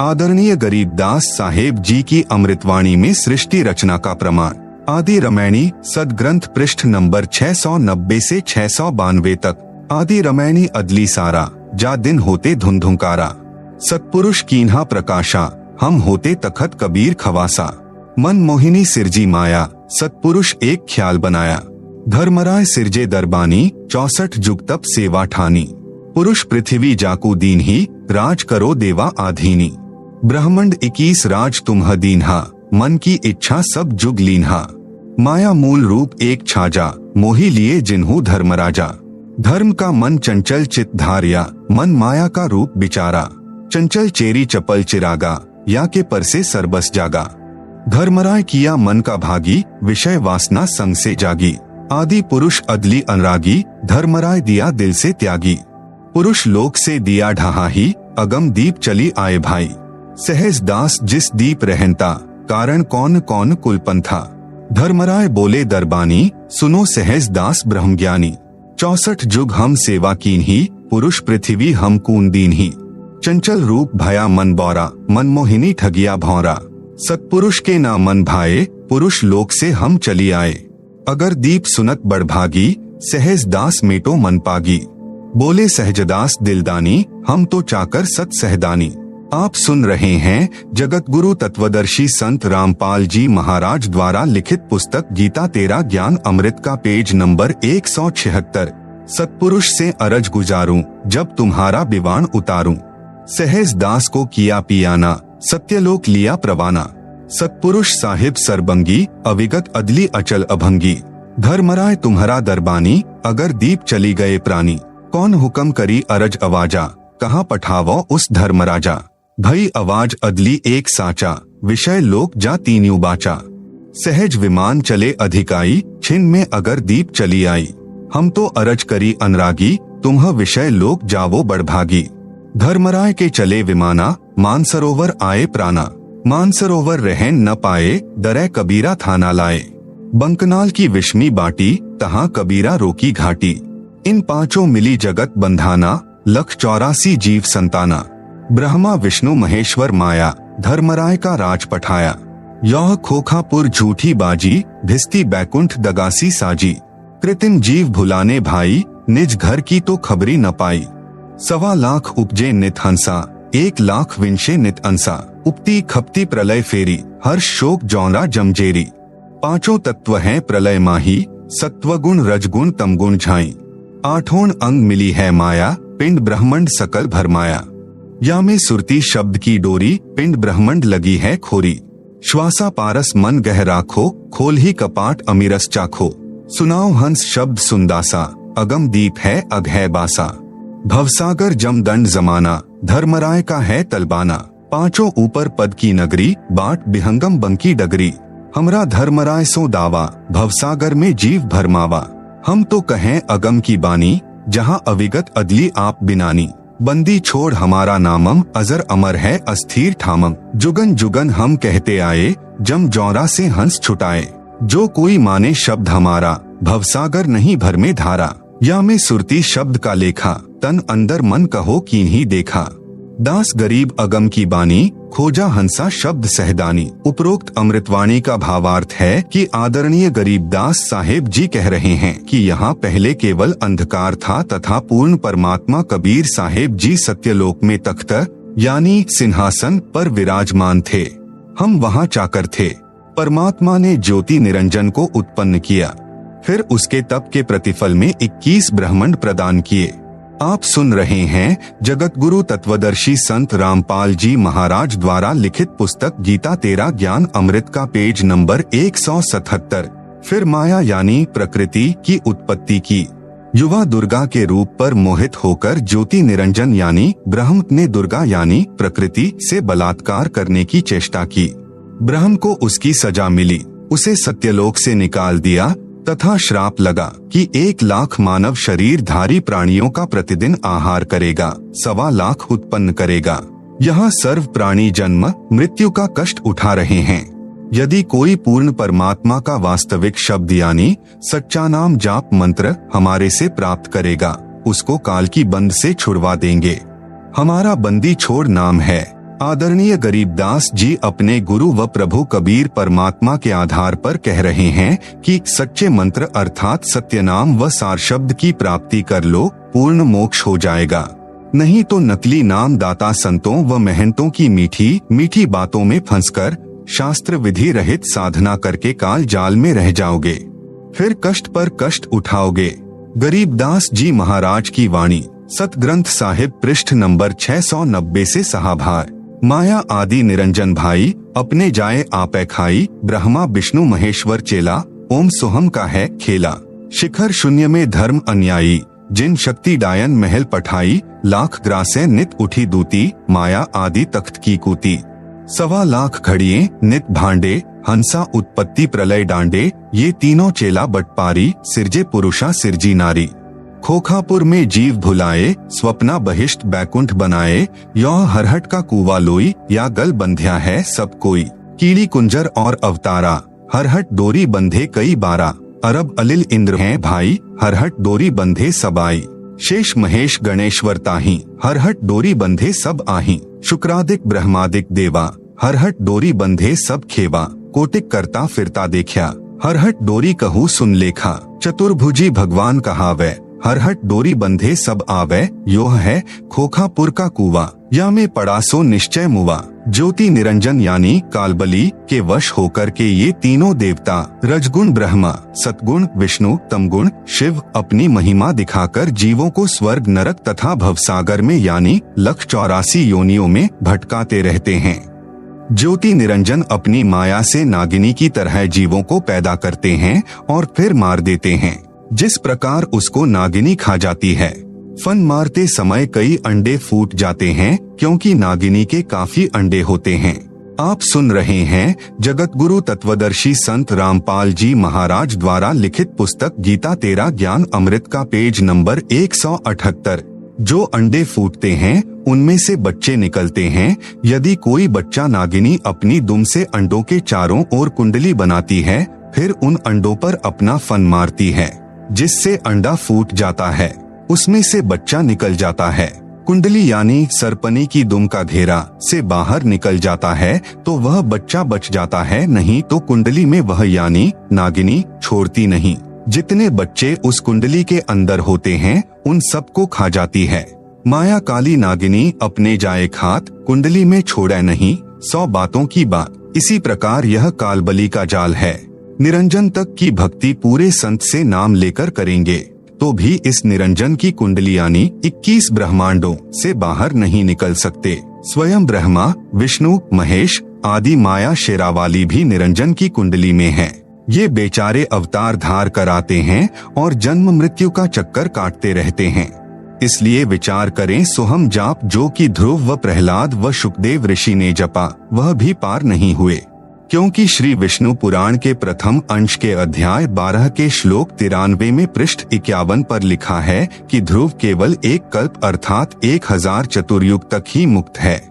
आदरणीय गरीबदास साहेब जी की अमृतवाणी में सृष्टि रचना का प्रमाण आदि रामायणी सदग्रंथ पृष्ठ नंबर 690 से 692 तक। आदि रामायणी अदली सारा, जा दिन होते धुंधुकारा, सतपुरुष कीन्हा प्रकाशा, हम होते तखत कबीर खवासा, मन मोहिनी सिरजी माया, सतपुरुष एक ख्याल बनाया, धर्मराय सिरजे दरबानी, 64 जुग तप सेवा ठानी, पुरुष पृथ्वी जाकू दीन ही, राज करो देवा आधीनी, ब्रह्मंड 21 राज तुम्ह दीन्हा, मन की इच्छा सब जुग लीन्हा, माया मूल रूप एक छाजा, मोही लिए जिन्हू धर्मराजा, धर्म का मन चंचल चित धारिया, मन माया का रूप बिचारा, चंचल चेरी चपल चिरागा, या के पर से सरबस जागा, धर्मराय किया मन का भागी, विषय वासना संग से जागी, आदि पुरुष अदली अनुरागी, धर्मराय दिया दिल से त्यागी, पुरुष लोक से दिया ढहा ही, अगम दीप चली आए भाई, सहज दास जिस दीप रहनता, कारण कौन कौन कुलपंथा, धर्मराय बोले दरबानी, सुनो सहज दास ब्रह्मज्ञानी, 64 जुग हम सेवा कीन ही, पुरुष पृथ्वी हम कून दीन ही, चंचल रूप भया मन बौरा, मन मोहिनी ठगिया भौरा, सतपुरुष के ना मन भाए, पुरुष लोक से हम चली आए, अगर दीप सुनत बड़भागी, सहज दास मेटो मन पागी, बोले सहजदास दिलदानी, हम तो चाकर सत सहदानी। आप सुन रहे हैं जगत गुरु तत्वदर्शी संत रामपाल जी महाराज द्वारा लिखित पुस्तक गीता तेरा ज्ञान अमृत का पेज नंबर 176। सतपुरुष से अरज गुजारूं, जब तुम्हारा बिवान उतारूं, सहज दास को किया पियाना, सत्यलोक लिया प्रवाना, सतपुरुष साहिब सरबंगी, अविगत अदली अचल अभंगी, धर्मराय तुम्हारा दरबानी, अगर दीप चली गए प्राणी, कौन हुक्म करी अरज आवाजा, कहाँ पठावो उस धर्मराजा, भई आवाज अदली एक साचा, विषय लोक जा तीन्यू बाचा, सहज विमान चले अधिकाई, छिन में अगर दीप चली आई, हम तो अरज करी अनुरागी, तुम्ह विषय लोक जावो बड़भागी, धर्मराय के चले विमाना, मानसरोवर आए प्राणा, मानसरोवर रहन न पाए, दरै कबीरा थाना लाए, बंकनाल की विषमी बाटी, तहाँ कबीरा रोकी घाटी, इन पांचों मिली जगत बंधाना, लख 84 जीव संताना, ब्रह्मा विष्णु महेश्वर माया, धर्मराय का राज पठाया, यह खोखापुर झूठी बाजी, भिस्ती बैकुंठ दगासी साजी, कृतिम जीव भुलाने भाई, निज घर की तो खबरी न पाई, 1.25 लाख उपजे नित हंसा, 1 लाख विंशे नित अंसा, उपती खपती प्रलय फेरी, हर्ष शोक जौरा जमजेरी, पांचों तत्व हैं प्रलय माही, सत्वगुण रजगुण तमगुण झाई, 8 अंग मिली है माया, पिंड ब्रह्मंड सकल भरमाया, या में सुरती शब्द की डोरी, पिंड ब्रह्मंड लगी है खोरी, श्वासा पारस मन गह राखो, खोल ही कपाट अमीरस चाखो, सुनाओ हंस शब्द सुंदासा, अगम दीप है अग है बासा, भवसागर जमदंड जमाना, धर्मराय का है तलबाना, पांचों ऊपर पद की नगरी, बाट बिहंगम बंकी डगरी, हमरा धर्मराय सो दावा, भवसागर में जीव भरमावा, हम तो कहें अगम की बानी, जहाँ अविगत अदली आप बिनानी, बंदी छोड़ हमारा नामम, अजर अमर है अस्थिर ठामम, जुगन जुगन हम कहते आए, जम जौरा से हंस छुटाए, जो कोई माने शब्द हमारा, भवसागर नहीं भर में धारा, या में सुरती शब्द का लेखा, तन अंदर मन कहो कीन्ही देखा। दास गरीब अगम की बानी, खोजा हंसा शब्द सहदानी। उपरोक्त अमृतवाणी का भावार्थ है कि आदरणीय गरीबदास साहेब जी कह रहे हैं कि यहाँ पहले केवल अंधकार था तथा पूर्ण परमात्मा कबीर साहेब जी सत्यलोक में तख्त यानी सिंहासन पर विराजमान थे। हम वहाँ चाकर थे। परमात्मा ने ज्योति निरंजन को उत्पन्न किया, फिर उसके तप के प्रतिफल में 21 ब्रह्मांड प्रदान किए। आप सुन रहे हैं जगत गुरु तत्वदर्शी संत रामपाल जी महाराज द्वारा लिखित पुस्तक गीता तेरा ज्ञान अमृत का पेज नंबर 177। फिर माया यानी प्रकृति की उत्पत्ति की। युवा दुर्गा के रूप पर मोहित होकर ज्योति निरंजन यानी ब्रह्म ने दुर्गा यानी प्रकृति से बलात्कार करने की चेष्टा की। ब्रह्म को उसकी सजा मिली, उसे सत्यलोक से निकाल दिया तथा श्राप लगा कि 1 लाख मानव शरीरधारी प्राणियों का प्रतिदिन आहार करेगा, 1.25 लाख उत्पन्न करेगा। यहाँ सर्व प्राणी जन्म मृत्यु का कष्ट उठा रहे हैं। यदि कोई पूर्ण परमात्मा का वास्तविक शब्द यानी सच्चा नाम जाप मंत्र हमारे से प्राप्त करेगा, उसको काल की बंद से छुड़वा देंगे। हमारा बंदी छोड़ नाम है। आदरणीय गरीबदास जी अपने गुरु व प्रभु कबीर परमात्मा के आधार पर कह रहे हैं कि सच्चे मंत्र अर्थात सत्य नाम व सार शब्द की प्राप्ति कर लो, पूर्ण मोक्ष हो जाएगा। नहीं तो नकली नाम दाता संतों व महंतों की मीठी मीठी बातों में फंसकर शास्त्र विधि रहित साधना करके काल जाल में रह जाओगे, फिर कष्ट पर कष्ट उठाओगे। गरीबदास जी महाराज की वाणी, सतग्रंथ साहिब पृष्ठ नंबर 690 से सहाभार। माया आदि निरंजन भाई, अपने जाए आपे खाई, ब्रह्मा विष्णु महेश्वर चेला, ओम सोहम का है खेला। शिखर शून्य में धर्म अन्यायी, जिन शक्ति डायन महल पठाई, लाख ग्रासे नित उठी दूती, माया आदि तख्त की कूती। 1.25 लाख घड़िए नित भांडे, हंसा उत्पत्ति प्रलय डांडे, ये तीनों चेला बटपारी, सिरजे पुरुषा सिरजी नारी। खोखापुर में जीव भुलाए, स्वप्ना बहिष्ट बैकुंठ बनाए, यह हरहट का कुआ लोई, या गल बंध्या है सब कोई। कीड़ी कुंजर और अवतारा, हरहट डोरी बंधे कई बारा, अरब अलिल इंद्र हैं भाई, हरहट डोरी बंधे सब आई। शेष महेश गणेश्वर ताही, हरहट डोरी बंधे सब आही। शुक्रादिक ब्रह्मादिक देवा, हरहट डोरी बंधे सब खेवा। कोटिक करता फिरता देखा, हरहट डोरी कहू सुन लेखा। चतुर्भुजी भगवान कहावे, हरहट डोरी बंधे सब आवे, योह है खोखापुर का कुआ, या में पड़ा सो निश्चय मुआ। ज्योति निरंजन यानी कालबली के वश होकर के ये तीनों देवता रजगुण ब्रह्मा, सतगुण विष्णु, तमगुण शिव अपनी महिमा दिखाकर जीवों को स्वर्ग नरक तथा भवसागर में यानी 184 योनियों में भटकाते रहते हैं। ज्योति निरंजन अपनी माया से नागिनी की तरह जीवों को पैदा करते हैं और फिर मार देते हैं, जिस प्रकार उसको नागिनी खा जाती है। फन मारते समय कई अंडे फूट जाते हैं क्योंकि नागिनी के काफी अंडे होते हैं। आप सुन रहे हैं जगत गुरु तत्वदर्शी संत रामपाल जी महाराज द्वारा लिखित पुस्तक गीता तेरा ज्ञान अमृत का पेज नंबर 178। जो अंडे फूटते हैं उनमें से बच्चे निकलते हैं। यदि कोई बच्चा नागिनी अपनी दुम से अंडों के चारों ओर कुंडली बनाती है, फिर उन अंडों पर अपना फन मारती है, जिससे अंडा फूट जाता है, उसमें से बच्चा निकल जाता है। कुंडली यानी सरपनी की दुम का घेरा से बाहर निकल जाता है तो वह बच्चा बच जाता है, नहीं तो कुंडली में वह यानी नागिनी छोड़ती नहीं। जितने बच्चे उस कुंडली के अंदर होते हैं उन सबको खा जाती है। माया काली नागिनी अपने जाए खात, कुंडली में छोड़े नहीं, 100 बातों की बात। इसी प्रकार यह कालबली का जाल है। निरंजन तक की भक्ति पूरे संत से नाम लेकर करेंगे तो भी इस निरंजन की कुंडली यानी 21 ब्रह्मांडों से बाहर नहीं निकल सकते। स्वयं ब्रह्मा, विष्णु, महेश आदि माया शेरावाली भी निरंजन की कुंडली में है। ये बेचारे अवतार धार कर आते हैं और जन्म मृत्यु का चक्कर काटते रहते हैं। इसलिए विचार करें, सोहम जाप जो कि ध्रुव व प्रहलाद व शुकदेव ऋषि ने जपा, वह भी पार नहीं हुए, क्योंकि श्री विष्णु पुराण के प्रथम अंश के अध्याय 12 के श्लोक 93 में पृष्ठ 51 पर लिखा है कि ध्रुव केवल एक कल्प अर्थात 1000 चतुर्युग तक ही मुक्त है,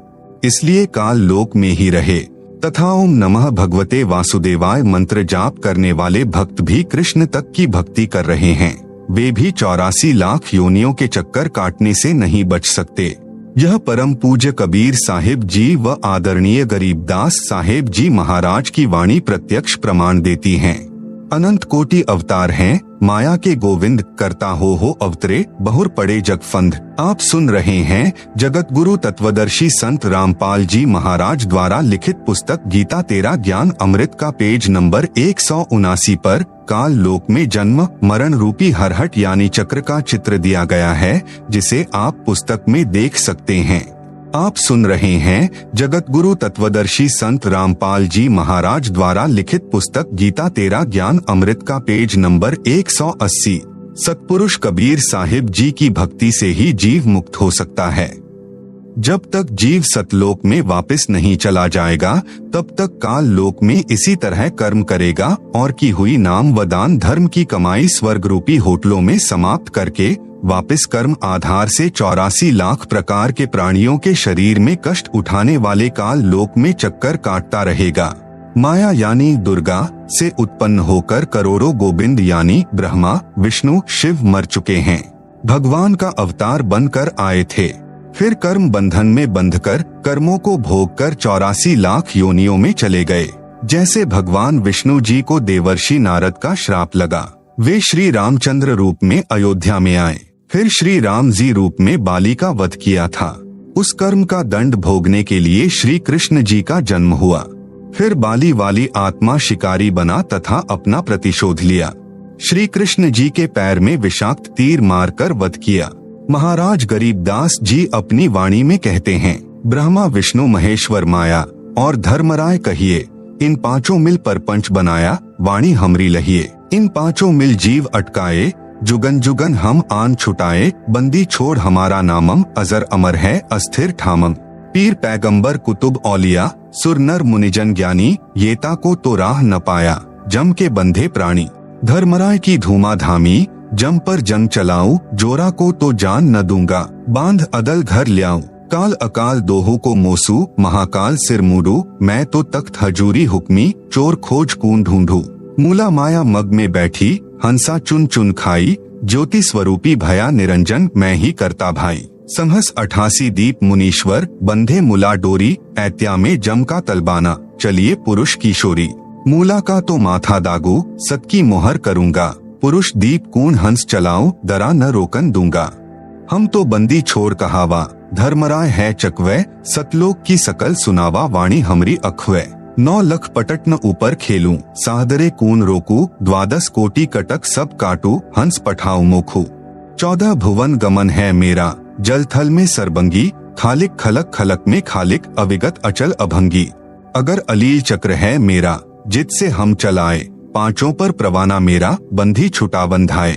इसलिए काल लोक में ही रहे। तथा ओम नमः भगवते वासुदेवाय मंत्र जाप करने वाले भक्त भी कृष्ण तक की भक्ति कर रहे हैं। वे भी 84 लाख योनियों के चक्कर काटने से नहीं बच सकते। यह परम पूज्य कबीर साहिब जी व आदरणीय गरीबदास साहिब जी महाराज की वाणी प्रत्यक्ष प्रमाण देती हैं। अनंत कोटि अवतार हैं, माया के गोविंद, करता हो अवतरे, बहुर पड़े जगफंद। आप सुन रहे हैं जगत गुरु तत्वदर्शी संत रामपाल जी महाराज द्वारा लिखित पुस्तक गीता तेरा ज्ञान अमृत का पेज नंबर 179 पर काल लोक में जन्म मरण रूपी हरहट यानी चक्र का चित्र दिया गया है, जिसे आप पुस्तक में देख सकते हैं। आप सुन रहे हैं जगत गुरु तत्वदर्शी संत रामपाल जी महाराज द्वारा लिखित पुस्तक गीता तेरा ज्ञान अमृत का पेज नंबर 180। सतपुरुष कबीर साहिब जी की भक्ति से ही जीव मुक्त हो सकता है। जब तक जीव सतलोक में वापस नहीं चला जाएगा, तब तक काल लोक में इसी तरह कर्म करेगा और की हुई नाम व दान धर्म की कमाई स्वर्ग रूपी होटलों में समाप्त करके वापस कर्म आधार से 84 लाख प्रकार के प्राणियों के शरीर में कष्ट उठाने वाले काल लोक में चक्कर काटता रहेगा। माया यानी दुर्गा से उत्पन्न होकर करोड़ों गोविंद यानी ब्रह्मा विष्णु शिव मर चुके हैं। भगवान का अवतार बनकर आए थे, फिर कर्म बंधन में बंधकर कर्मों को भोगकर 84 लाख योनियों में चले गए। जैसे भगवान विष्णु जी को देवर्षि नारद का श्राप लगा, वे श्री रामचंद्र रूप में अयोध्या में आए, फिर श्री राम जी रूप में बाली का वध किया था। उस कर्म का दंड भोगने के लिए श्री कृष्ण जी का जन्म हुआ। फिर बाली वाली आत्मा शिकारी बना तथा अपना प्रतिशोध लिया। श्री कृष्ण जी के पैर में विषाक्त तीर मारकर वध किया। महाराज गरीबदास जी अपनी वाणी में कहते हैं, ब्रह्मा विष्णु महेश्वर माया और धर्मराय कहिए, इन पांचों मिल परपंच बनाया, वाणी हमरी लहिए। इन पांचों मिल जीव अटकाए, जुगन जुगन हम आन छुटाए, बंदी छोड़ हमारा नामम, अजर अमर है अस्थिर ठामम। पीर पैगंबर कुतुब औलिया, सुर नर मुनिजन ज्ञानी, येता को तो राह न पाया, जम के बंधे प्राणी। धर्मराय की धूमाधामी, जम पर जंग चलाऊं, जोरा को तो जान न दूंगा, बांध अदल घर ल्याऊं। काल अकाल दोहो को मोसू, महाकाल सिर मूडू, मैं तो तख्त हजूरी हुक्मी, चोर खोज कून ढूंढू। मूला माया मग में बैठी, हंसा चुन चुन खाई, ज्योति स्वरूपी भया निरंजन, मैं ही करता भाई। संहस 88 दीप मुनीश्वर, बंधे मुला डोरी, ऐत्या में जम का तलबाना, चलिए पुरुष किशोरी। मूला का तो माथा दागू, सत की मोहर करूंगा, पुरुष दीप कून हंस चलाऊं, दरा न रोकन दूंगा। हम तो बंदी छोड़ कहावा, धर्मराय है चकवे, सतलोक की सकल सुनावा, वाणी हमरी अखवे। 9 लख पटट न ऊपर खेलूं, साहदरे कून रोकू, 12 कोटि कटक सब काटू, हंस पठाऊ मोखू। 14 भुवन गमन है मेरा, जल थल में सरबंगी, खालिक खलक खलक में खालिक, अविगत अचल अभंगी। अगर अलील चक्र है मेरा, जित से हम चलाए, पांचों पर प्रवाना मेरा, बंधी छुटा बंधाए।